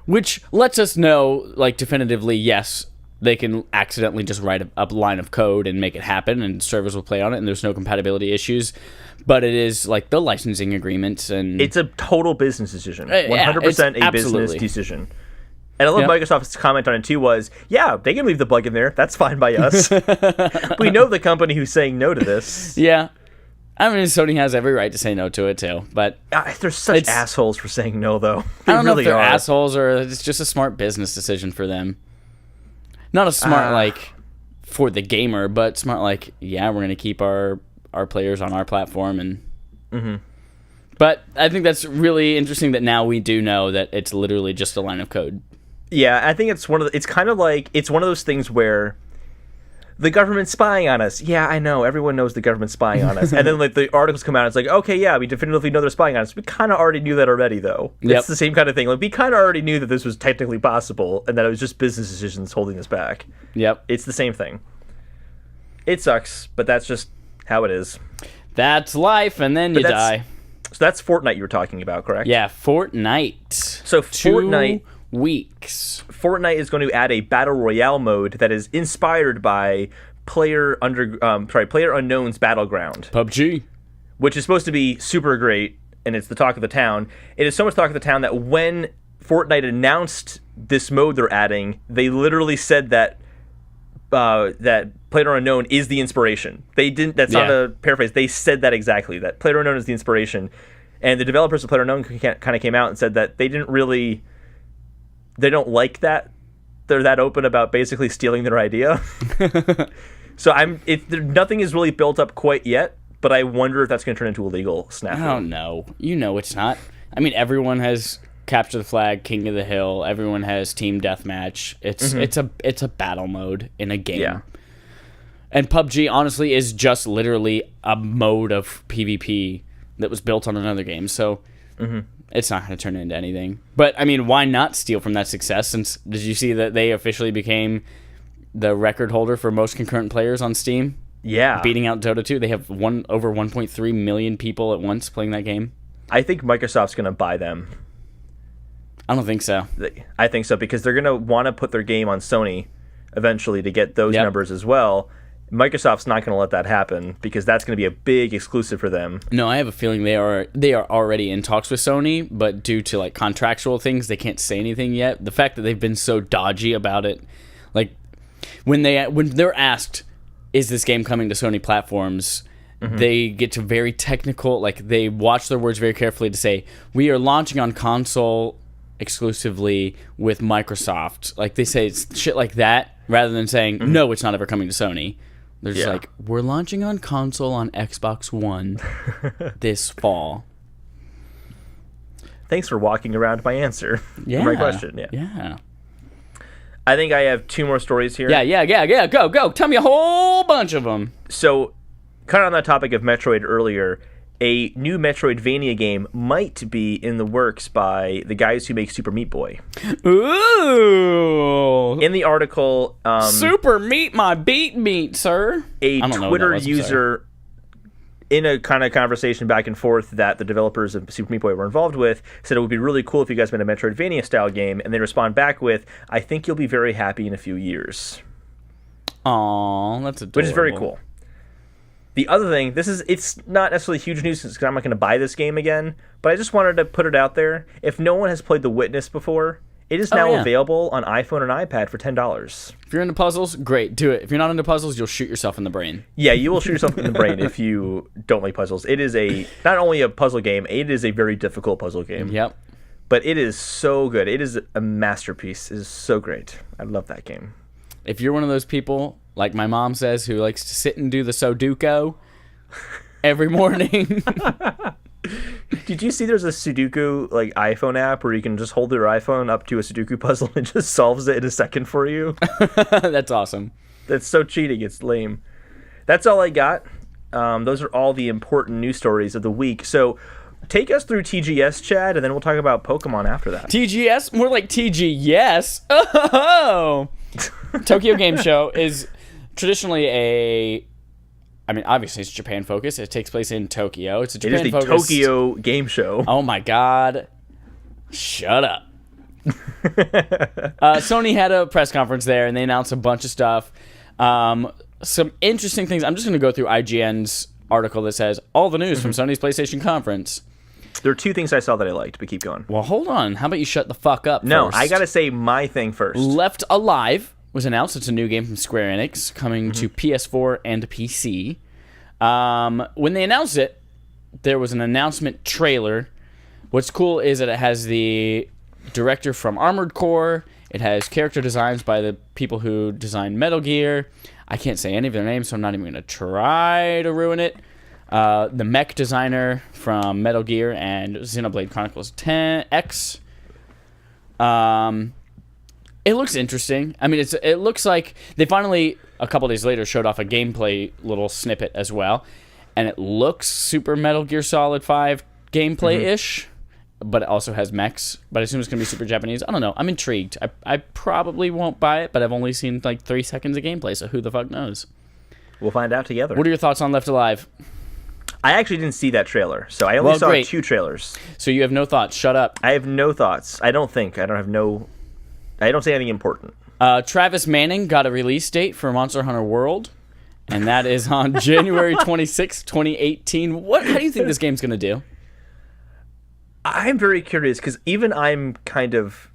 S2: Which lets us know, like, definitively, yes, they can accidentally just write a line of code and make it happen, and servers will play on it, and there's no compatibility issues. But it is, like, the licensing agreements, and
S1: it's a total business decision. 100% a business decision. And I love Microsoft's comment on it, too, was, yeah, they can leave the bug in there. That's fine by us. We know the company who's saying no to this.
S2: Yeah. I mean, Sony has every right to say no to it, too. But
S1: they're such assholes for saying no, though.
S2: I don't know if they're assholes or it's just a smart business decision for them. Not a smart, like, for the gamer, but smart, like, yeah, we're going to keep our players on our platform. And But I think that's really interesting that now we do know that it's literally just a line of code.
S1: Yeah, I think it's kind of like, it's one of those things where the government's spying on us. Yeah, I know. Everyone knows the government's spying on us. And then like the articles come out, it's like, okay, yeah, we definitively know they're spying on us. We kind of already knew that already, though. It's the same kind of thing. Like, we kind of already knew that this was technically possible and that it was just business decisions holding us back.
S2: Yep.
S1: It's the same thing. It sucks, but that's just how it is.
S2: That's life, and then you die.
S1: So that's Fortnite you were talking about, correct?
S2: Yeah, Fortnite.
S1: So Fortnite...
S2: 2 weeks.
S1: Fortnite is going to add a battle royale mode that is inspired by Player Unknown's Battleground,
S2: PUBG,
S1: which is supposed to be super great, and it's the talk of the town. It is so much talk of the town that when Fortnite announced this mode they're adding, they literally said that that Player Unknown is the inspiration. They didn't. That's not a paraphrase. They said that exactly. That Player Unknown is the inspiration, and the developers of Player Unknown kind of came out and said that they didn't really. They don't like that they're that open about basically stealing their idea. So nothing is really built up quite yet, but I wonder if that's going to turn into a legal snafu.
S2: I don't know. You know it's not. I mean, everyone has Capture the Flag, King of the Hill. Everyone has Team Deathmatch. It's a battle mode in a game. Yeah. And PUBG, honestly, is just literally a mode of PvP that was built on another game. So... It's not going to turn into anything. But, I mean, why not steal from that success? Since, did you see that they officially became the record holder for most concurrent players on Steam?
S1: Yeah.
S2: Beating out Dota 2. They have over 1.3 million people at once playing that game.
S1: I think Microsoft's going to buy them.
S2: I don't think so.
S1: I think so, because they're going to want to put their game on Sony eventually to get those numbers as well. Microsoft's not going to let that happen because that's going to be a big exclusive for them.
S2: No, I have a feeling they are already in talks with Sony, but due to like contractual things, they can't say anything yet. The fact that they've been so dodgy about it, like when they're asked, "Is this game coming to Sony platforms?" They get to very technical, like they watch their words very carefully to say, "We are launching on console exclusively with Microsoft." Like they say shit like that. rather than saying, no, it's not ever coming to Sony. They're just
S1: Yeah.
S2: like, we're launching on console on Xbox One this fall.
S1: Thanks for walking around my answer.
S2: Yeah.
S1: My question. Yeah.
S2: Yeah.
S1: I think I have 2 more stories here.
S2: Yeah. Go. Tell me a whole bunch of them.
S1: So, kind of on that topic of Metroid earlier, a new Metroidvania game might be in the works by the guys who make Super Meat Boy.
S2: Ooh.
S1: In the article,
S2: Super Meat My Beat, sir.
S1: a
S2: I don't know what
S1: Twitter
S2: that was, I'm sorry.
S1: user, in a kind of conversation back and forth that the developers of Super Meat Boy were involved with, said it would be really cool if you guys made a Metroidvania-style game, and they respond back with, I think you'll be very happy in a few years.
S2: Aw, that's adorable.
S1: Which is very cool. The other thing, it's not necessarily huge news because I'm not going to buy this game again, but I just wanted to put it out there. If no one has played The Witness before, it is now available on iPhone and iPad for $10.
S2: If you're into puzzles, great, do it. If you're not into puzzles, you'll shoot yourself in the brain.
S1: Yeah, you will shoot yourself in the brain if you don't like puzzles. It is not only a puzzle game, it is a very difficult puzzle game.
S2: Yep.
S1: But it is so good. It is a masterpiece. It is so great. I love that game.
S2: If you're one of those people, like my mom says, who likes to sit and do the Sudoku every morning.
S1: Did you see there's a Sudoku iPhone app where you can just hold your iPhone up to a Sudoku puzzle and it just solves it in a second for you?
S2: That's awesome.
S1: That's so cheating. It's lame. That's all I got. Those are all the important news stories of the week. So take us through TGS, Chad, and then we'll talk about Pokemon after that.
S2: TGS? More like TGS. Oh! Tokyo Game Show is traditionally obviously it's Japan focused. It takes place in Tokyo. It's a Japan
S1: focused. It is the Tokyo Game Show.
S2: Oh my god. Shut up. Sony had a press conference there and they announced a bunch of stuff. Some interesting things. I'm just going to go through IGN's article that says all the news from Sony's PlayStation conference.
S1: There are 2 things I saw that I liked, but keep going.
S2: Well, hold on. How about you shut the fuck up
S1: No,
S2: first?
S1: I got to say my thing first.
S2: Left Alive was announced. It's a new game from Square Enix coming to PS4 and PC. When they announced it, there was an announcement trailer. What's cool is that it has the director from Armored Core. It has character designs by the people who designed Metal Gear. I can't say any of their names, so I'm not even going to try to ruin it. The mech designer from Metal Gear and Xenoblade Chronicles X. It looks interesting. I mean, it looks like they finally, a couple days later, showed off a gameplay little snippet as well. And it looks super Metal Gear Solid 5 gameplay-ish, but it also has mechs. But I assume it's going to be super Japanese. I don't know. I'm intrigued. I probably won't buy it, but I've only seen 3 seconds of gameplay, so who the fuck knows?
S1: We'll find out together.
S2: What are your thoughts on Left Alive?
S1: I actually didn't see that trailer, so I only saw
S2: great.
S1: 2 trailers.
S2: So you have no thoughts. Shut up.
S1: I have no thoughts. I don't say anything important.
S2: Travis Manning got a release date for Monster Hunter World, and that is on January 26, 2018. How do you think this game's going to do?
S1: I'm very curious, because even I'm kind of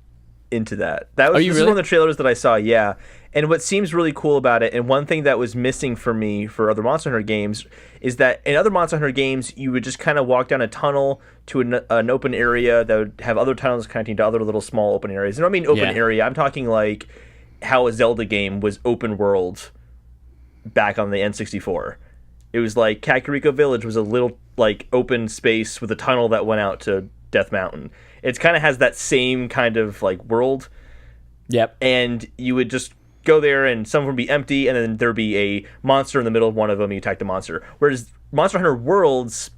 S1: into that. This
S2: really?
S1: is one of the trailers that I saw, yeah. And what seems really cool about it, and one thing that was missing for me for other Monster Hunter games, is that in other Monster Hunter games, you would just kind of walk down a tunnel to an open area that would have other tunnels connecting to other little small open areas. And I don't mean open area, I'm talking like how a Zelda game was open world back on the N64. It was like Kakariko Village was a little open space with a tunnel that went out to Death Mountain. It kind of has that same kind of world.
S2: Yep.
S1: And you would just go there and some of them would be empty, and then there'd be a monster in the middle of one of them, and you attack the monster. Whereas Monster Hunter Worlds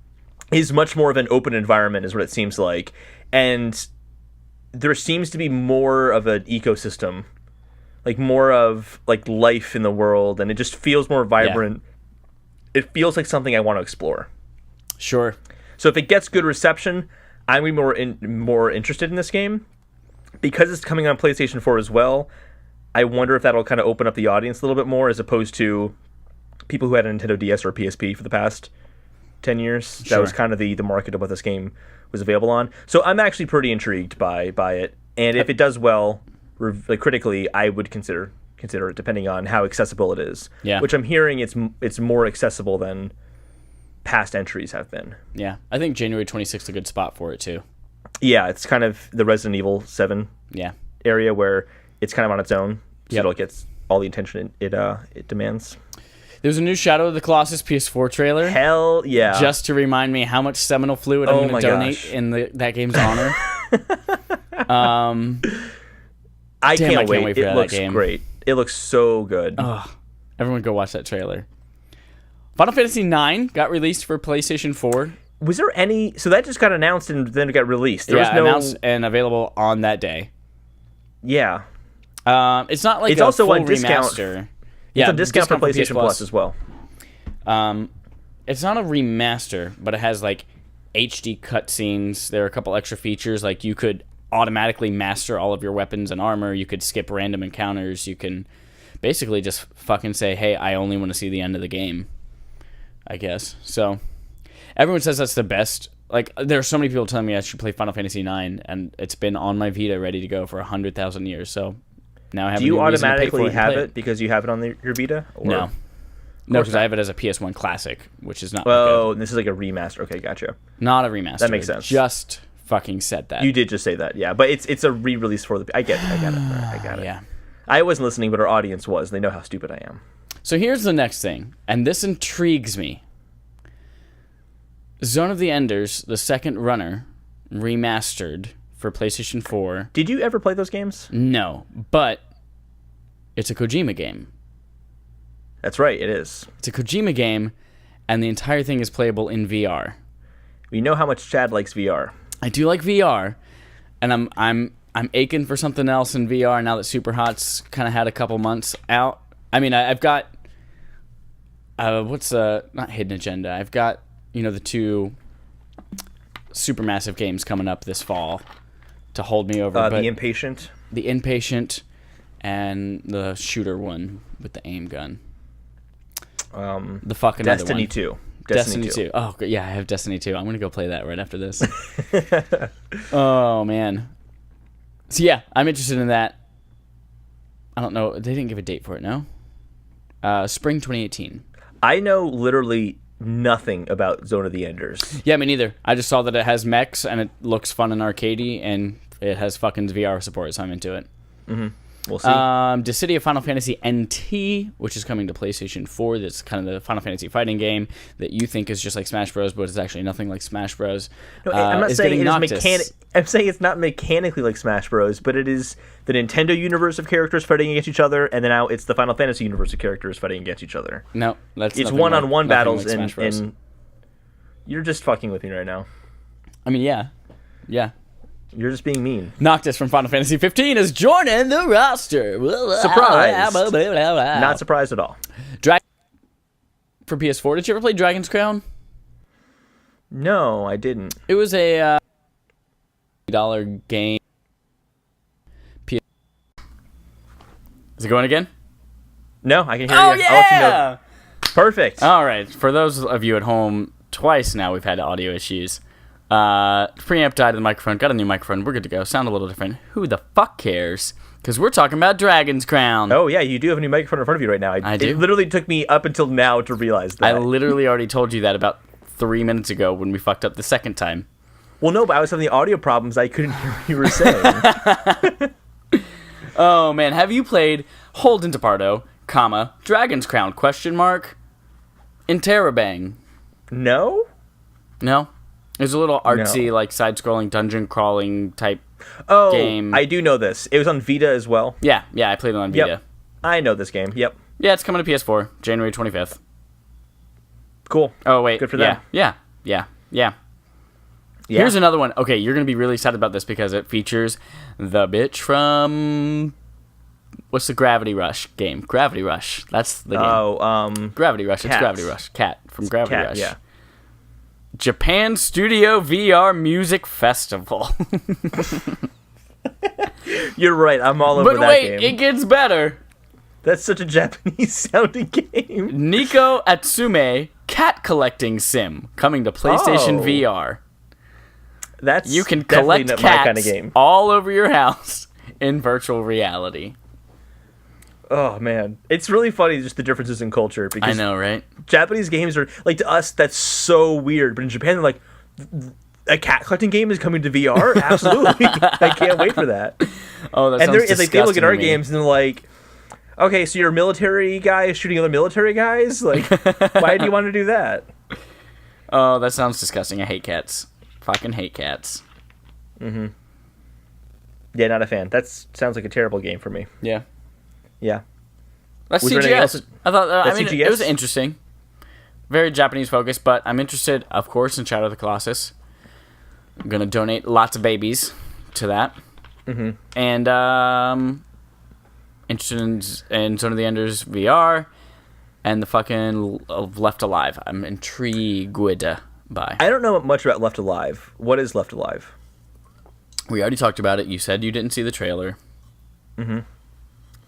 S1: is much more of an open environment, is what it seems like. And there seems to be more of an ecosystem, more of life in the world, and it just feels more vibrant. Yeah. It feels like something I want to explore.
S2: Sure.
S1: So if it gets good reception, I'm going to be more interested in this game. Because it's coming on PlayStation 4 as well, I wonder if that'll kind of open up the audience a little bit more, as opposed to people who had a Nintendo DS or PSP for the past 10 years. Sure. That was kind of the market of what this game was available on. So I'm actually pretty intrigued by it. And if it does well, critically, I would consider it, depending on how accessible it is.
S2: Yeah.
S1: Which I'm hearing it's more accessible than past entries have been.
S2: Yeah. I think January 26th is a good spot for it, too.
S1: Yeah, it's kind of the Resident Evil 7
S2: yeah.
S1: area where it's kind of on its own. So
S2: yep.
S1: it'll get all the attention it demands.
S2: There's a new Shadow of the Colossus PS4 trailer.
S1: Hell yeah!
S2: Just to remind me how much seminal fluid I'm going to donate in that game's honor.
S1: I can't wait.
S2: For
S1: it looks
S2: that game.
S1: great. It looks so good.
S2: Everyone go watch that trailer. Final Fantasy IX got released for PlayStation 4.
S1: Was there any... So that just got announced and then it got released. There was no...
S2: announced and available on that day.
S1: Yeah.
S2: It's not like
S1: it's
S2: a
S1: also
S2: full
S1: on discount.
S2: Remaster.
S1: It's a discount for PlayStation Plus as well.
S2: It's not a remaster, but it has like HD cutscenes. There are a couple extra features, like you could automatically master all of your weapons and armor. You could skip random encounters. You can basically just fucking say, hey, I only want to see the end of the game, I guess. So everyone says that's the best. Like, there are so many people telling me I should play Final Fantasy IX, and it's been on my Vita ready to go for 100,000 years. So now I have.
S1: Do you automatically have it because you have it on your Vita? Or?
S2: No, because I have it as a PS1 Classic, which is not.
S1: Oh, this is like a remaster. Okay, gotcha.
S2: Not a remaster.
S1: That makes sense.
S2: Just fucking said that.
S1: You did just say that, yeah. But it's a re-release for the. I get it.
S2: Yeah.
S1: I wasn't listening, but our audience was. They know how stupid I am.
S2: So here's the next thing, and this intrigues me. Zone of the Enders, the second runner, remastered for PlayStation 4.
S1: Did you ever play those games?
S2: No, but it's a Kojima game.
S1: That's right, it is.
S2: It's a Kojima game, and the entire thing is playable in VR.
S1: We know how much Chad likes VR.
S2: I do like VR, and I'm aching for something else in VR now that Superhot's kind of had a couple months out. I mean, I've got not Hidden Agenda. I've got, the two supermassive games coming up this fall to hold me over.
S1: The Impatient.
S2: The Impatient and the shooter one with the aim gun. The fucking
S1: Destiny
S2: other one.
S1: 2.
S2: Destiny 2. Oh, yeah, I have Destiny 2. I'm going to go play that right after this. Oh, man. So, yeah, I'm interested in that. I don't know. They didn't give a date for it, no? Spring 2018.
S1: I know literally nothing about Zone of the Enders.
S2: Yeah, me neither. I just saw that it has mechs, and it looks fun and arcadey, and it has fucking VR support, so I'm into it.
S1: Mm-hmm. We'll see.
S2: Decity of Final Fantasy NT, which is coming to PlayStation 4. That's kind of the Final Fantasy fighting game that you think is just like Smash Bros, but it's actually nothing like Smash Bros.
S1: No, I'm not saying it is I'm saying it's not mechanically like Smash Bros, but it is the Nintendo universe of characters fighting against each other, and then now it's the Final Fantasy universe of characters fighting against each other.
S2: No, it's
S1: one-on-one battles,
S2: like
S1: and you're just fucking with me right now.
S2: I mean, yeah.
S1: You're just being mean.
S2: Noctis from Final Fantasy 15 is joining the roster.
S1: Surprised. Not surprised at all.
S2: For PS4, did you ever play Dragon's Crown?
S1: No, I didn't.
S2: It was a $$1 game. Is it going again?
S1: No, I can hear
S2: you.
S1: Yeah! I'll let you know. Perfect.
S2: All right. For those of you at home, twice now we've had audio issues. Preamp died of the microphone, got a new microphone, we're good to go. Sound a little different. Who the fuck cares? Because we're talking about Dragon's Crown.
S1: Oh, yeah, you do have a new microphone in front of you right now.
S2: I do.
S1: It literally took me up until now to realize that.
S2: I literally already told you that about 3 minutes ago when we fucked up the second time.
S1: Well, no, but I was having the audio problems. I couldn't hear what you were saying.
S2: Oh, man. Have you played Hold into Pardo, Dragon's Crown, ? Interrobang?
S1: No?
S2: No? It's a little artsy, like side-scrolling, dungeon-crawling type game.
S1: I do know this. It was on Vita as well.
S2: Yeah, I played it on Vita.
S1: Yep. I know this game. Yep.
S2: Yeah, it's coming to PS4, January 25th.
S1: Cool.
S2: Oh, wait.
S1: Good for them.
S2: Yeah. Here's another one. Okay, you're going to be really excited about this because it features the bitch from... What's the Gravity Rush game? Gravity Rush. That's the game. Gravity Rush. It's Gravity Rush. Cat from Gravity Rush.
S1: Yeah.
S2: Japan Studio VR Music Festival.
S1: You're right. I'm all over that game.
S2: But wait, it gets better.
S1: That's such a Japanese-sounding game.
S2: Nico Atsume Cat Collecting Sim coming to PlayStation VR.
S1: That's
S2: you can collect cats
S1: my kind of game.
S2: All over your house in virtual reality.
S1: Oh, man. It's really funny, just the differences in culture. Because
S2: I know, right?
S1: Japanese games are, like, to us, that's so weird. But in Japan, they're like, a cat collecting game is coming to VR? Absolutely. I can't wait for that.
S2: Oh, that sounds disgusting
S1: they look at our
S2: to me.
S1: games and they're like, Okay, so you're a military guy shooting other military guys? Like, why do you want to do that?
S2: Oh, that sounds disgusting. I hate cats. Fucking hate cats.
S1: Mm-hmm. Yeah, not a fan. That sounds like a terrible game for me.
S2: Yeah.
S1: Yeah.
S2: That's
S1: Was there anything else?
S2: TGS. I thought.
S1: That's
S2: I mean,
S1: TGS?
S2: it was interesting. Very Japanese focused, but I'm interested, of course, in Shadow of the Colossus. I'm gonna donate lots of babies to that.
S1: Mm-hmm.
S2: And interested in Zone of the Enders VR and the fucking Left Alive. I'm intrigued by.
S1: I don't know much about Left Alive. What is Left Alive?
S2: We already talked about it. You said you didn't see the trailer.
S1: Mm-hmm.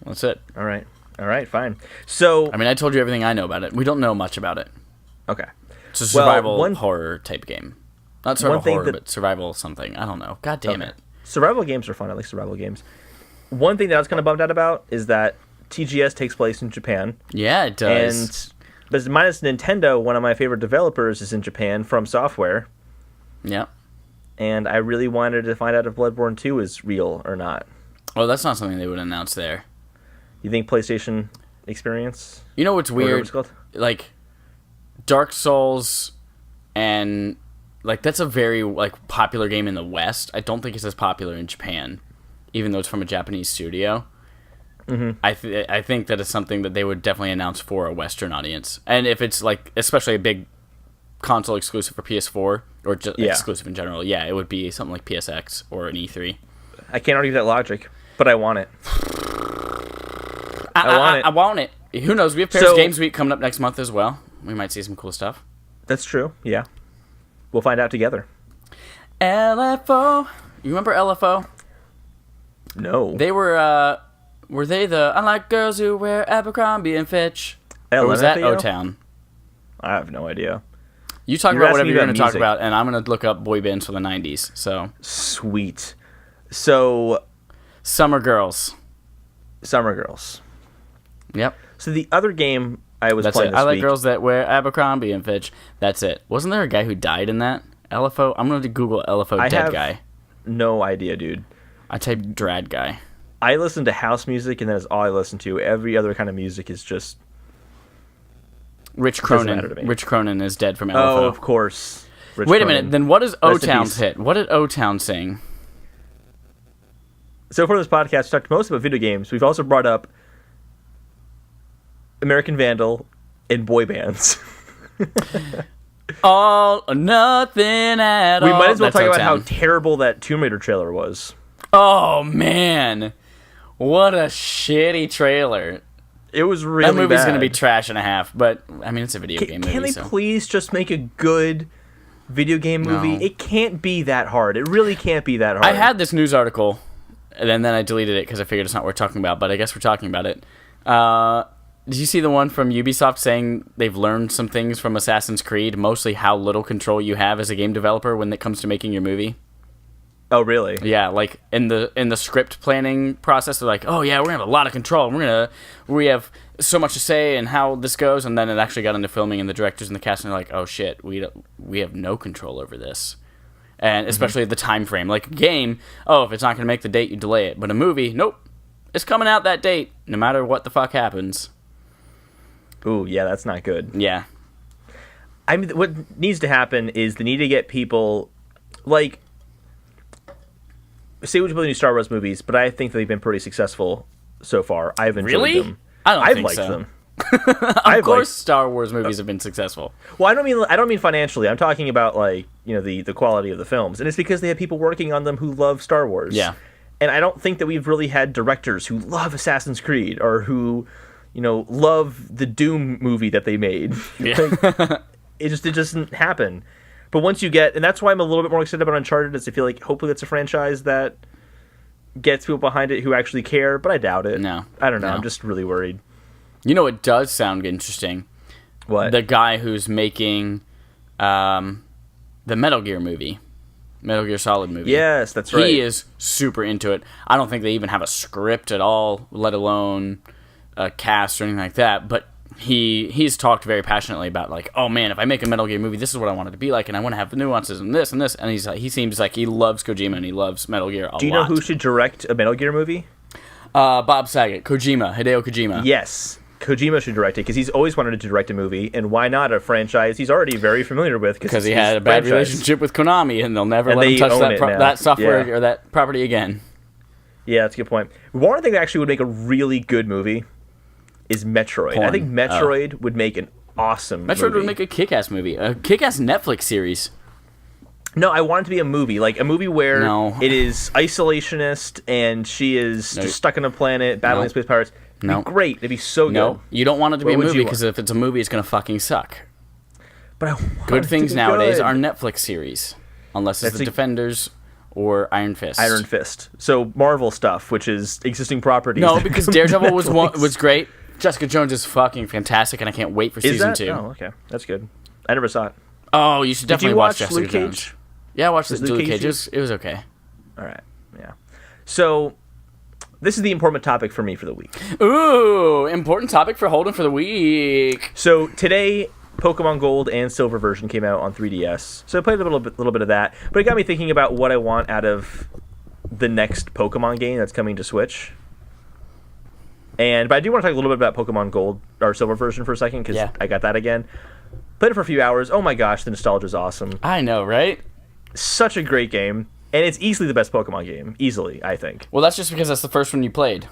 S2: That's it.
S1: All right, fine. So,
S2: I mean, I told you everything I know about it. We don't know much about it.
S1: okay.
S2: It's a survival horror type game. Not survival horror, but survival something. I don't know. God damn it.
S1: Survival games are fun. I like survival games. One thing that I was kind of bummed out about is that TGS takes place in Japan.
S2: Yeah, it does.
S1: But minus Nintendo, one of my favorite developers is in Japan, From Software.
S2: Yeah.
S1: And I really wanted to find out if Bloodborne 2 is real or not.
S2: Well, that's not something they would announce there.
S1: You think PlayStation Experience?
S2: You know what's weird?
S1: It's called?
S2: Like, Dark Souls and... Like, that's a very, like, popular game in the West. I don't think it's as popular in Japan, even though it's from a Japanese studio.
S1: Mm-hmm.
S2: I think that it's something that they would definitely announce for a Western audience. And if it's, like, especially a big console exclusive for PS4, or just exclusive in general, yeah, it would be something like PSX or an E3.
S1: I can't argue that logic, but I want it. I
S2: want it. Who knows? We have Paris Games Week coming up next month as well. We might see some cool stuff.
S1: That's true, yeah. We'll find out together.
S2: LFO. You remember LFO?
S1: No.
S2: They were they the unlike girls who wear Abercrombie and Fitch?
S1: LMFAO?
S2: Or was that O-Town?
S1: I have no idea.
S2: You talk
S1: You're
S2: about whatever
S1: asking
S2: you're
S1: about
S2: going to talk
S1: music.
S2: about, and I'm going to look up boy bands for the 90s. So
S1: Sweet. So,
S2: Summer Girls.
S1: Summer Girls.
S2: Yep.
S1: So the other game I was
S2: That's
S1: playing
S2: it.
S1: this
S2: I like
S1: week...
S2: girls that wear Abercrombie and Fitch. That's it. Wasn't there a guy who died in that? LFO? I'm going to Google LFO
S1: I
S2: dead
S1: have
S2: guy.
S1: No idea, dude.
S2: I typed Drad guy.
S1: I listen to house music, and that is all I listen to. Every other kind of music is just...
S2: Rich
S1: Doesn't
S2: Cronin.
S1: matter to me.
S2: Rich Cronin is dead from LFO.
S1: Oh, of course. Rich
S2: Wait a
S1: Cronin.
S2: minute. Then what does
S1: Rest in
S2: O-Town's
S1: peace.
S2: hit? What did O-Town sing?
S1: So for this podcast, we talked most about video games. We've also brought up American Vandal and boy bands.
S2: All or nothing at all.
S1: We might as well
S2: That's
S1: talk about how
S2: O-Town.
S1: terrible that Tomb Raider trailer was.
S2: Oh, man. What a shitty trailer.
S1: It was really
S2: That movie's
S1: bad.
S2: going to be trash and a half, but, I mean, it's a video game
S1: Can
S2: movie,
S1: they
S2: so...
S1: please just make a good video game movie?
S2: No.
S1: It can't be that hard. It really can't be that hard.
S2: I had this news article, and then I deleted it because I figured it's not worth talking about, but I guess we're talking about it. Did you see the one from Ubisoft saying they've learned some things from Assassin's Creed, mostly how little control you have as a game developer when it comes to making your movie?
S1: Oh, really?
S2: Yeah, like in the script planning process, they're like, "Oh yeah, we're gonna have a lot of control. We have so much to say and how this goes." And then it actually got into filming, and the directors and the cast are like, "Oh shit, we have no control over this." And especially the time frame, like a game. Oh, if it's not gonna make the date, you delay it. But a movie, nope, it's coming out that date, no matter what the fuck happens.
S1: Ooh, yeah, that's not good.
S2: Yeah,
S1: I mean, what needs to happen is they need to get people, like, say what you believe in new Star Wars movies, but I think they've been pretty successful so far. I've enjoyed
S2: Really?
S1: them.
S2: I've
S1: liked
S2: so.
S1: them.
S2: Of course, Star Wars movies have been successful.
S1: Well, I don't mean financially. I'm talking about, like, you know, the quality of the films, and it's because they have people working on them who love Star Wars.
S2: Yeah,
S1: and I don't think that we've really had directors who love Assassin's Creed or who, you know, love the Doom movie that they made.
S2: Yeah.
S1: Like, it just doesn't happen. But once you get, and that's why I'm a little bit more excited about Uncharted, is I feel like hopefully it's a franchise that gets people behind it who actually care, but I doubt it.
S2: No.
S1: I don't know.
S2: No.
S1: I'm just really worried.
S2: You know, it does sound interesting.
S1: What?
S2: The guy who's making the Metal Gear movie, Metal Gear Solid movie.
S1: Yes, that's right.
S2: He is super into it. I don't think they even have a script at all, let alone a cast or anything like that. But he's talked very passionately about, like, oh man, if I make a Metal Gear movie, this is what I want it to be like, and I want to have nuances and this and this. And he seems like he loves Kojima and he loves Metal Gear a lot.
S1: Do you know who should direct a Metal Gear movie?
S2: Bob Saget, Hideo Kojima.
S1: Yes. Kojima should direct it because he's always wanted to direct a movie, and why not a franchise he's already very familiar with?
S2: Because he had a bad relationship with Konami, and they'll never let him touch that software or that property again.
S1: Yeah, that's a good point. One thing that actually would make a really good movie is Metroid. I think Metroid would make an awesome movie.
S2: Would make a kick-ass movie. A kick-ass Netflix series.
S1: No, I want it to be a movie. Like, a movie where it is isolationist, and she is just stuck on a planet, battling space pirates. It'd be great. It'd be so good.
S2: No, you don't want it to be a movie, because if it's a movie, it's going to fucking suck.
S1: But I want
S2: good things nowadays
S1: good.
S2: are Netflix series. Unless it's The Defenders or Iron Fist.
S1: Iron Fist. So Marvel stuff, which is existing properties.
S2: No, because Daredevil was great. Jessica Jones is fucking fantastic, and I can't wait for season 2.
S1: Oh, okay. That's good. I never saw it.
S2: Oh, you should definitely watch Jessica
S1: Luke
S2: Jones.
S1: Cage?
S2: Yeah, I watched Luke Cage. It was okay.
S1: All right. Yeah. So this is the important topic for me for the week.
S2: Ooh, important topic for Holden for the week.
S1: So today, Pokemon Gold and Silver version came out on 3DS. So I played a little bit of that, but it got me thinking about what I want out of the next Pokemon game that's coming to Switch. But I do want to talk a little bit about Pokemon Gold or Silver version for a second because I got that again. Played it for a few hours. Oh my gosh, the nostalgia is awesome.
S2: I know, right?
S1: Such a great game, and it's easily the best Pokemon game. Easily, I think.
S2: Well, that's just because that's the first one you played.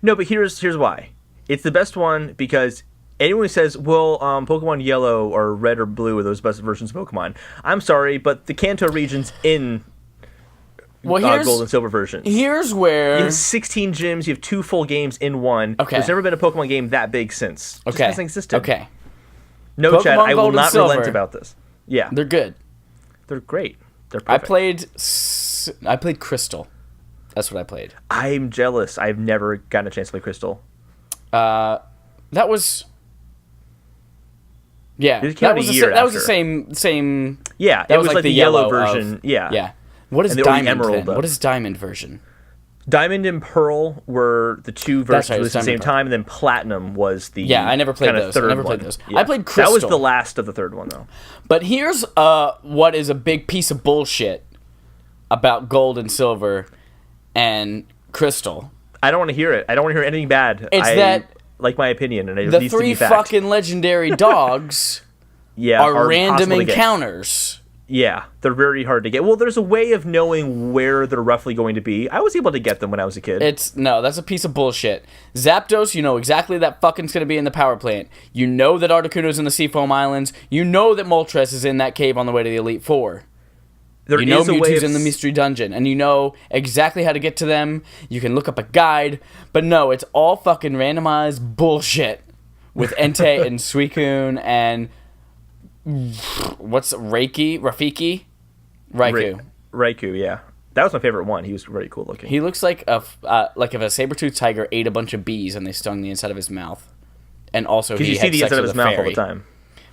S1: No, but here's why. It's the best one because anyone who says, well, Pokemon Yellow or Red or Blue are those best versions of Pokemon. I'm sorry, but the Kanto region's in Gold and Silver versions.
S2: Here's where...
S1: You have 16 gyms, you have 2 full games in one.
S2: Okay.
S1: There's never been a Pokemon game that big since. It just hasn't existed.
S2: Okay.
S1: No,
S2: Pokemon
S1: Chad, I will
S2: Gold and
S1: not
S2: Silver,
S1: relent about this. Yeah.
S2: They're good.
S1: They're great. They're perfect.
S2: I played Crystal. That's what I played.
S1: I'm jealous. I've never gotten a chance to play Crystal.
S2: That was... Yeah, that was the same.
S1: Yeah,
S2: that
S1: it was like the yellow version.
S2: Yeah. What is Diamond then? What is Diamond version?
S1: Diamond and Pearl were the two versions at the same time, and then Platinum was the
S2: I never played those.
S1: Yeah.
S2: I played Crystal.
S1: That was the last of the third one, though.
S2: But here's what is a big piece of bullshit about Gold and Silver and Crystal.
S1: I don't want to hear it. I don't want to hear anything bad.
S2: That
S1: like my opinion, and it
S2: the
S1: needs to be
S2: 3
S1: fact.
S2: fucking legendary dogs are random encounters.
S1: Yeah, they're very hard to get. Well, there's a way of knowing where they're roughly going to be. I was able to get them when I was a kid.
S2: That's a piece of bullshit. Zapdos, you know exactly that fucking's going to be in the power plant. You know that Articuno's in the Seafoam Islands. You know that Moltres is in that cave on the way to the Elite Four. You know Mewtwo's in the Mystery Dungeon, and you know exactly how to get to them. You can look up a guide, but no, it's all fucking randomized bullshit with Entei and Suicune and what's Rafiki?
S1: Raikou, yeah. That was my favorite one. He was very cool looking.
S2: He looks like if a saber-toothed tiger ate a bunch of bees and they stung the inside of his mouth. And also he
S1: you see the inside of his mouth all the time.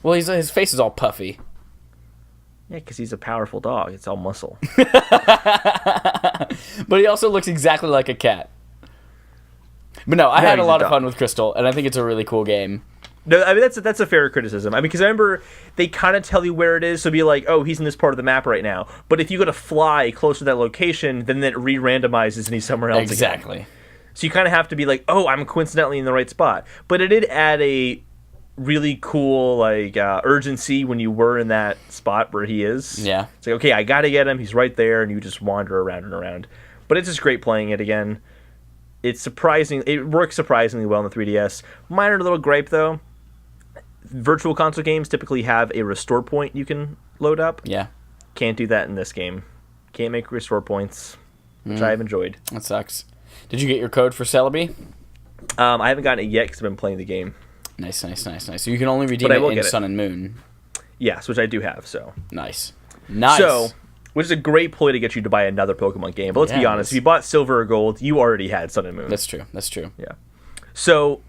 S2: Well, his face is all puffy.
S1: Yeah, because he's a powerful dog. It's all muscle.
S2: But he also looks exactly like a cat. But no, I had a lot of fun with Crystal, and I think it's a really cool game.
S1: No, I mean that's a fair criticism. I mean, because I remember they kind of tell you where it is, so be like, oh, he's in this part of the map right now. But if you go to fly close to that location, then it re-randomizes and he's somewhere else.
S2: Exactly.
S1: Again. So you kind of have to be like, oh, I'm coincidentally in the right spot. But it did add a really cool urgency when you were in that spot where he is.
S2: Yeah.
S1: It's like, okay, I got to get him. He's right there, and you just wander around and around. But it's just great playing it again. It works surprisingly well on the 3DS. Minor little gripe though. Virtual console games typically have a restore point you can load up.
S2: Yeah.
S1: Can't do that in this game. Can't make restore points, which I've enjoyed.
S2: That sucks. Did you get your code for Celebi?
S1: I haven't gotten it yet because I've been playing the game.
S2: Nice. So you can only redeem it in Sun and Moon.
S1: Yes, which I do have, so.
S2: Nice.
S1: So, which is a great ploy to get you to buy another Pokemon game. But let's be honest, if you bought Silver or Gold, you already had Sun and Moon.
S2: That's true.
S1: Yeah. So,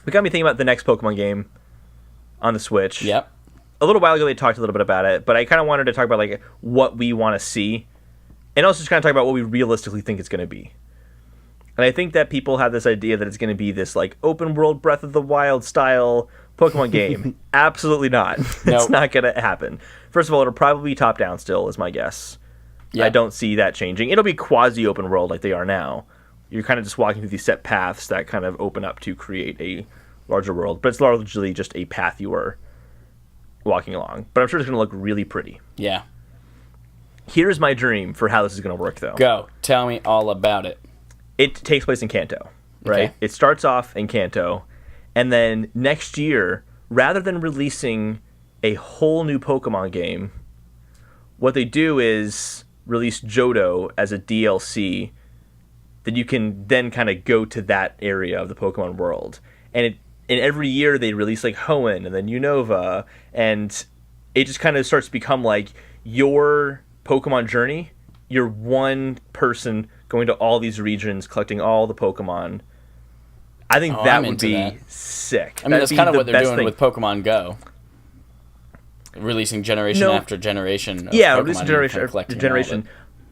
S1: it got me thinking about the next Pokemon game on the Switch.
S2: Yep.
S1: A little while ago, they talked a little bit about it, but I kind of wanted to talk about what we want to see, and also just kind of talk about what we realistically think it's going to be. And I think that people have this idea that it's going to be this open world Breath of the Wild style Pokemon game. Absolutely not.
S2: Nope.
S1: It's not going to happen. First of all, it'll probably be top down still, is my guess. Yep. I don't see that changing. It'll be quasi open world like they are now, You're kind of just walking through these set paths that kind of open up to create a larger world, but it's largely just a path you are walking along. But I'm sure it's going to look really pretty.
S2: Yeah.
S1: Here's my dream for how this is going to work, though.
S2: Go. Tell me all about it.
S1: It takes place in Kanto, right?
S2: Okay.
S1: It starts off in Kanto, and then next year, rather than releasing a whole new Pokemon game, what they do is release Johto as a DLC that you can then kind of go to that area of the Pokemon world. And every year they release like Hoenn and then Unova, and it just kind of starts to become like your Pokemon journey. You're one person going to all these regions, collecting all the Pokemon. I think that would be sick.
S2: I mean, that's kind of what they're doing with Pokemon Go. Releasing generation after generation of Pokemon,
S1: releasing generation after generation.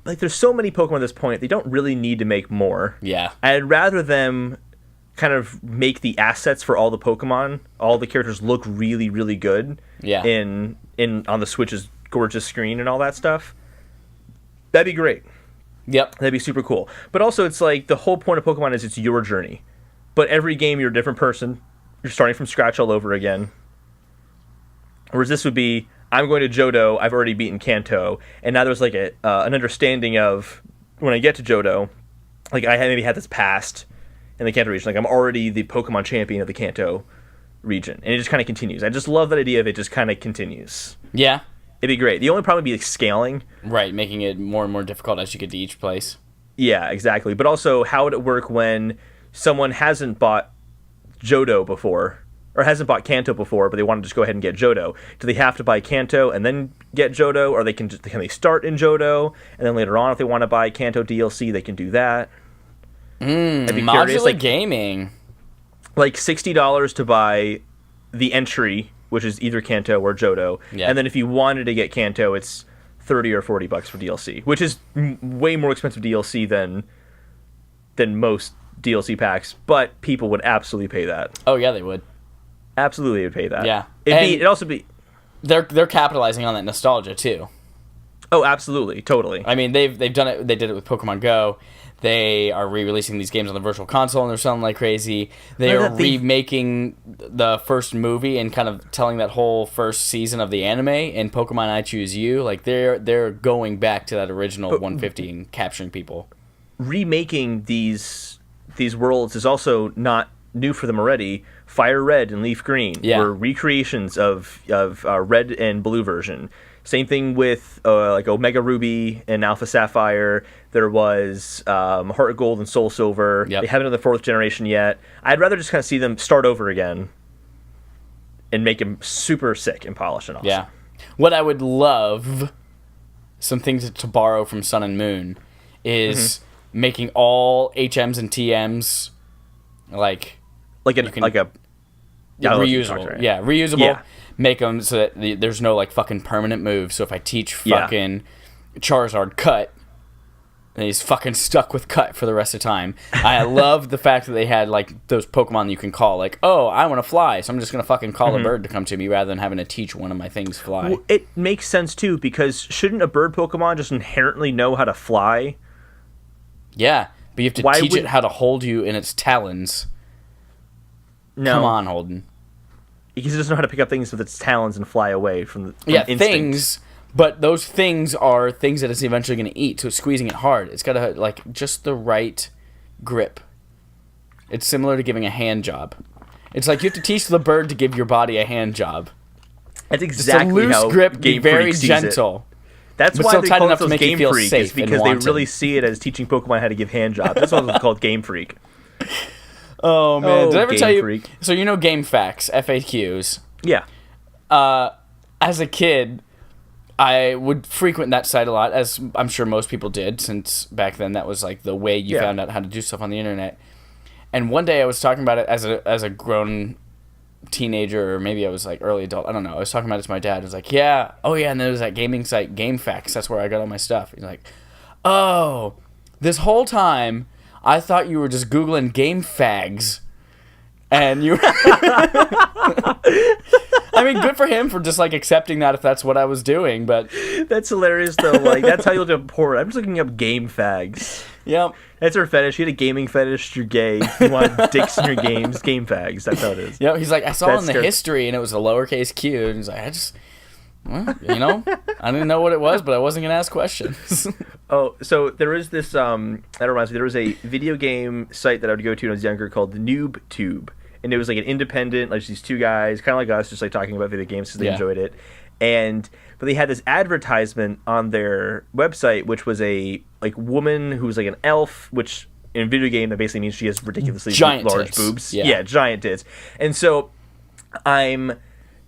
S1: Like, there's so many Pokemon at this point, they don't really need to make more.
S2: Yeah.
S1: I'd rather them kind of make the assets for all the Pokemon, all the characters look really, really good in on the Switch's gorgeous screen and all that stuff. That'd be great.
S2: Yep.
S1: That'd be super cool. But also, it's like the whole point of Pokemon is it's your journey. But every game, you're a different person. You're starting from scratch all over again. Whereas this would be, I'm going to Johto, I've already beaten Kanto, and now there's like an understanding of, when I get to Johto, like I maybe had this past in the Kanto region, like I'm already the Pokemon champion of the Kanto region, and it just kind of continues. I just love that idea of it just kind of continues.
S2: Yeah.
S1: It'd be great. The only problem would be like scaling.
S2: Right, making it more and more difficult as you get to each place.
S1: Yeah, exactly. But also, how would it work when someone hasn't bought Johto before, or hasn't bought Kanto before, but they want to just go ahead and get Johto? Do they have to buy Kanto and then get Johto, or can they start in Johto, and then later on, if they want to buy Kanto DLC, they can do that?
S2: Modular gaming.
S1: Like $60 to buy the entry, which is either Kanto or Johto, and then if you wanted to get Kanto, it's $30 or $40 for DLC, which is way more expensive DLC than most DLC packs, but people would absolutely pay that.
S2: Oh yeah, they would.
S1: Absolutely would pay that.
S2: Yeah.
S1: It'd also be...
S2: They're capitalizing on that nostalgia too.
S1: Oh, absolutely. Totally.
S2: I mean, they've done it. They did it with Pokemon Go. They are re-releasing these games on the Virtual Console, and they're selling like crazy. They are remaking the first movie and kind of telling that whole first season of the anime in Pokemon I Choose You. Like, they're going back to that original 150 and capturing people.
S1: Remaking these worlds is also not new for them already. Fire Red and Leaf Green were recreations of Red and Blue version. Same thing with like Omega Ruby and Alpha Sapphire. There was Heart Gold and Soul Silver. They haven't done the 4th generation yet. I'd rather just kind of see them start over again and make them super sick and polished and awesome.
S2: Yeah. What I would love, some things to borrow from Sun and Moon, is making all HMs and TMs like reusable. Reusable. Yeah. Make them so that there's no like fucking permanent moves. So if I teach fucking Charizard Cut, and he's fucking stuck with Cut for the rest of the time. I love the fact that they had like those Pokemon you can call, like, oh, I want to fly, so I'm just gonna fucking call a bird to come to me rather than having to teach one of my things fly.
S1: Well, it makes sense too, because shouldn't a bird Pokemon just inherently know how to fly?
S2: Yeah, but you have to teach it how to hold you in its talons. No. Come on, Holden.
S1: Because it doesn't know how to pick up things with its talons and fly away from
S2: instinct. Things, but those things are things that it's eventually going to eat, so it's squeezing it hard. It's got to like just the right grip. It's similar to giving a hand job. It's like you have to teach the bird to give your body a hand job.
S1: That's exactly
S2: just a loose
S1: how
S2: grip,
S1: Game
S2: be very
S1: Freak sees
S2: gentle.
S1: That's why they call themselves Game Freak, is because they really
S2: it.
S1: see it as teaching Pokemon how to give hand jobs. That's why it's called Game Freak.
S2: Oh man! Did I ever tell you?
S1: Freak.
S2: So you know Game Facts, FAQs.
S1: Yeah.
S2: As a kid, I would frequent that site a lot, as I'm sure most people did, since back then that was like the way you found out how to do stuff on the internet. And one day I was talking about it as a grown teenager, or maybe I was like early adult. I don't know. I was talking about it to my dad. I was like, and then there was that gaming site, Game Facts. That's where I got all my stuff. He's like, oh, this whole time I thought you were just Googling game fags. And you I mean, good for him for just like accepting that if that's what I was doing, but
S1: that's hilarious though. Like, that's how you look up porn. I'm just looking up game fags.
S2: Yep.
S1: That's her fetish. You had a gaming fetish. You're gay. You want dicks in your games. Game fags. That's how it is.
S2: Yep. He's like, I saw
S1: That's
S2: in the history, and it was a lowercase q. And he's like, well, I didn't know what it was, but I wasn't gonna ask questions.
S1: Oh, so there is this. That reminds me. There was a video game site that I would go to when I was younger called the Noob Tube, and it was like an independent, like these two guys, kind of like us, just like talking about video games because they enjoyed it. But they had this advertisement on their website, which was a like woman who was like an elf, which in a video game that basically means she has ridiculously
S2: giant
S1: large
S2: tits.
S1: boobs.
S2: Yeah,
S1: giant tits. And so I'm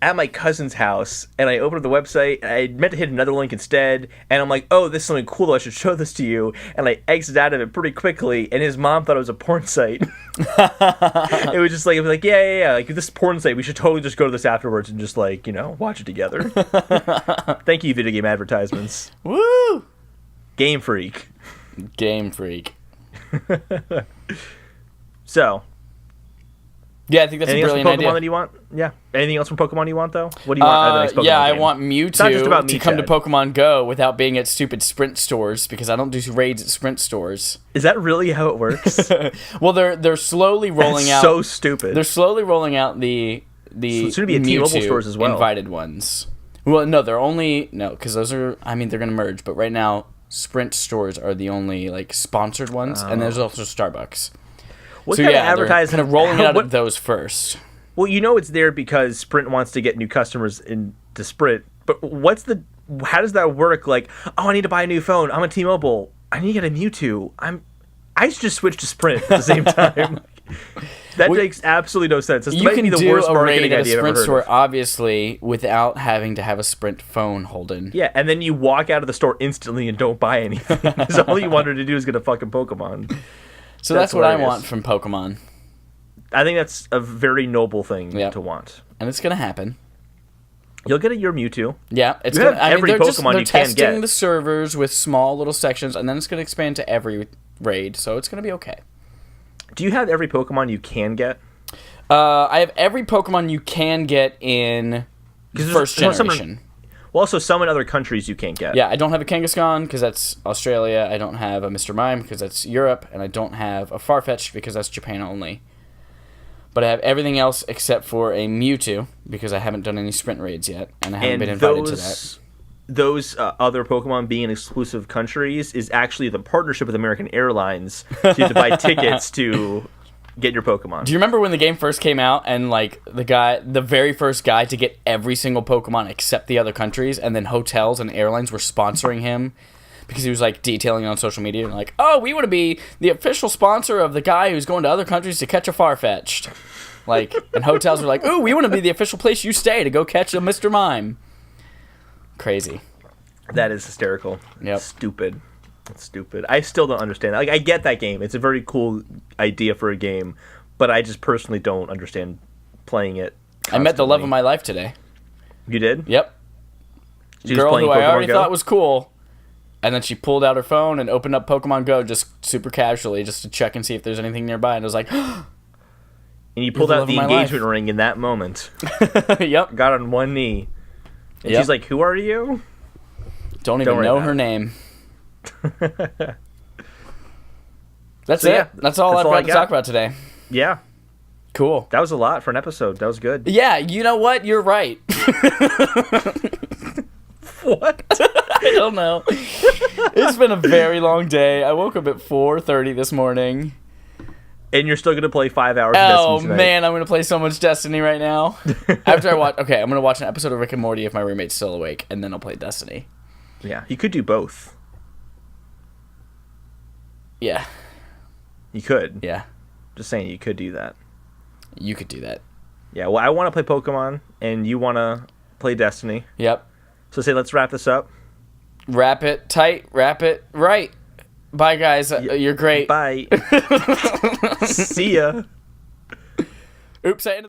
S1: at my cousin's house, and I opened up the website. I meant to hit another link instead, and I'm like, oh, this is something cool. I should show this to you. And I exited out of it pretty quickly, and his mom thought it was a porn site. It was just like, yeah. Like, this porn site, we should totally just go to this afterwards and just, like, watch it together. Thank you, video game advertisements.
S2: Woo!
S1: Game Freak.
S2: Game Freak.
S1: So...
S2: Yeah, I think that's
S1: anything
S2: a brilliant
S1: else from Pokemon
S2: idea.
S1: that you want? Yeah. Anything else from Pokemon you want, though? What do you want? Next Pokemon
S2: I
S1: game?
S2: want
S1: It's not just about
S2: Mewtwo to
S1: me,
S2: come to
S1: Chad.
S2: Pokemon Go without being at stupid Sprint stores, because I don't do raids at Sprint stores.
S1: Is that really how it works?
S2: Well, they're slowly rolling out.
S1: So stupid.
S2: They're slowly rolling out the
S1: So soon to be at T-Mobile
S2: Mewtwo
S1: stores as well.
S2: invited ones. Well, no, they're only because those are. I mean, they're gonna merge, but right now Sprint stores are the only like sponsored ones, and there's also Starbucks.
S1: What
S2: So
S1: kind
S2: yeah,
S1: of advertising?
S2: they're kind of rolling out of those first.
S1: Well, it's there because Sprint wants to get new customers into Sprint. But how does that work? Like, oh, I need to buy a new phone. I'm a T-Mobile. I need to get a Mewtwo. I just switched to Sprint at the same time. That makes absolutely no sense. This
S2: You
S1: might
S2: can
S1: be the
S2: do
S1: worst
S2: a
S1: marketing
S2: raid at a
S1: idea I've ever
S2: Sprint
S1: heard
S2: store,
S1: of.
S2: obviously, without having to have a Sprint phone, Holden.
S1: Yeah, and then you walk out of the store instantly and don't buy anything. Because all you wanted to do is get a fucking Pokemon.
S2: So that's what I
S1: hilarious.
S2: want from Pokemon.
S1: I think that's a very noble thing to want.
S2: And it's going to happen.
S1: You'll get your Mewtwo.
S2: Yeah, it's
S1: You
S2: gonna,
S1: have
S2: I mean,
S1: every
S2: they're
S1: Pokemon
S2: they're
S1: you can
S2: testing
S1: get.
S2: the servers with small little sections, and then it's going to expand to every raid, so it's going to be okay.
S1: Do you have every Pokemon you can get?
S2: I have every Pokemon you can get in first generation.
S1: Well, also some in other countries you can't get.
S2: Yeah, I don't have a Kangaskhan because that's Australia. I don't have a Mr. Mime because that's Europe, and I don't have a Farfetch'd because that's Japan only. But I have everything else except for a Mewtwo because I haven't done any Sprint raids yet, and I haven't been invited to that.
S1: Those other Pokemon being in exclusive countries is actually the partnership with American Airlines. So you have to buy tickets to get your Pokemon.
S2: Do you remember when the game first came out and like the very first guy to get every single Pokemon except the other countries, and then hotels and airlines were sponsoring him because he was like detailing it on social media and like, oh, we want to be the official sponsor of the guy who's going to other countries to catch a Farfetch'd. Like, and hotels were like, ooh, we want to be the official place you stay to go catch a Mr. Mime. Crazy.
S1: That is hysterical.
S2: Yep.
S1: Stupid. It's stupid. I still don't understand that. Like, I get that game. It's a very cool idea for a game, but I just personally don't understand playing it constantly.
S2: I met the love of my life today.
S1: You did?
S2: Yep.
S1: She was
S2: Girl
S1: playing
S2: who I
S1: Pokemon
S2: already
S1: Go?
S2: thought was cool. And then she pulled out her phone and opened up Pokemon Go just super casually just to check and see if there's anything nearby. And I was like,
S1: And you pulled
S2: the
S1: out
S2: love
S1: the
S2: of my
S1: engagement ring in that moment.
S2: yep.
S1: Got on one knee. And
S2: Yep.
S1: she's like, who are you?
S2: Don't even
S1: worry
S2: know
S1: about
S2: her
S1: it.
S2: name. That's
S1: So,
S2: it.
S1: yeah,
S2: That's all
S1: that's
S2: I've
S1: all I
S2: got to
S1: got.
S2: talk about today.
S1: Yeah.
S2: Cool.
S1: That was a lot for an episode. That was good.
S2: Yeah, you know what? You're right.
S1: What?
S2: I don't know. It's been a very long day. I woke up at 4:30 this morning.
S1: And you're still going to play 5 hours of
S2: Oh
S1: Destiny tonight.
S2: man, I'm gonna play so much Destiny right now. After I watch, okay, I'm gonna watch an episode of Rick and Morty if my roommate's still awake, and then I'll play Destiny.
S1: Yeah, you could do both.
S2: Yeah,
S1: You could.
S2: yeah,
S1: Just saying, you could do that.
S2: you could do that.
S1: Yeah, well, I want to play Pokemon, and you want to play Destiny.
S2: Yep.
S1: So say, let's wrap this up.
S2: Wrap it tight. Wrap it right. Bye, guys. You're great.
S1: Bye. See ya.
S2: Oops. I ended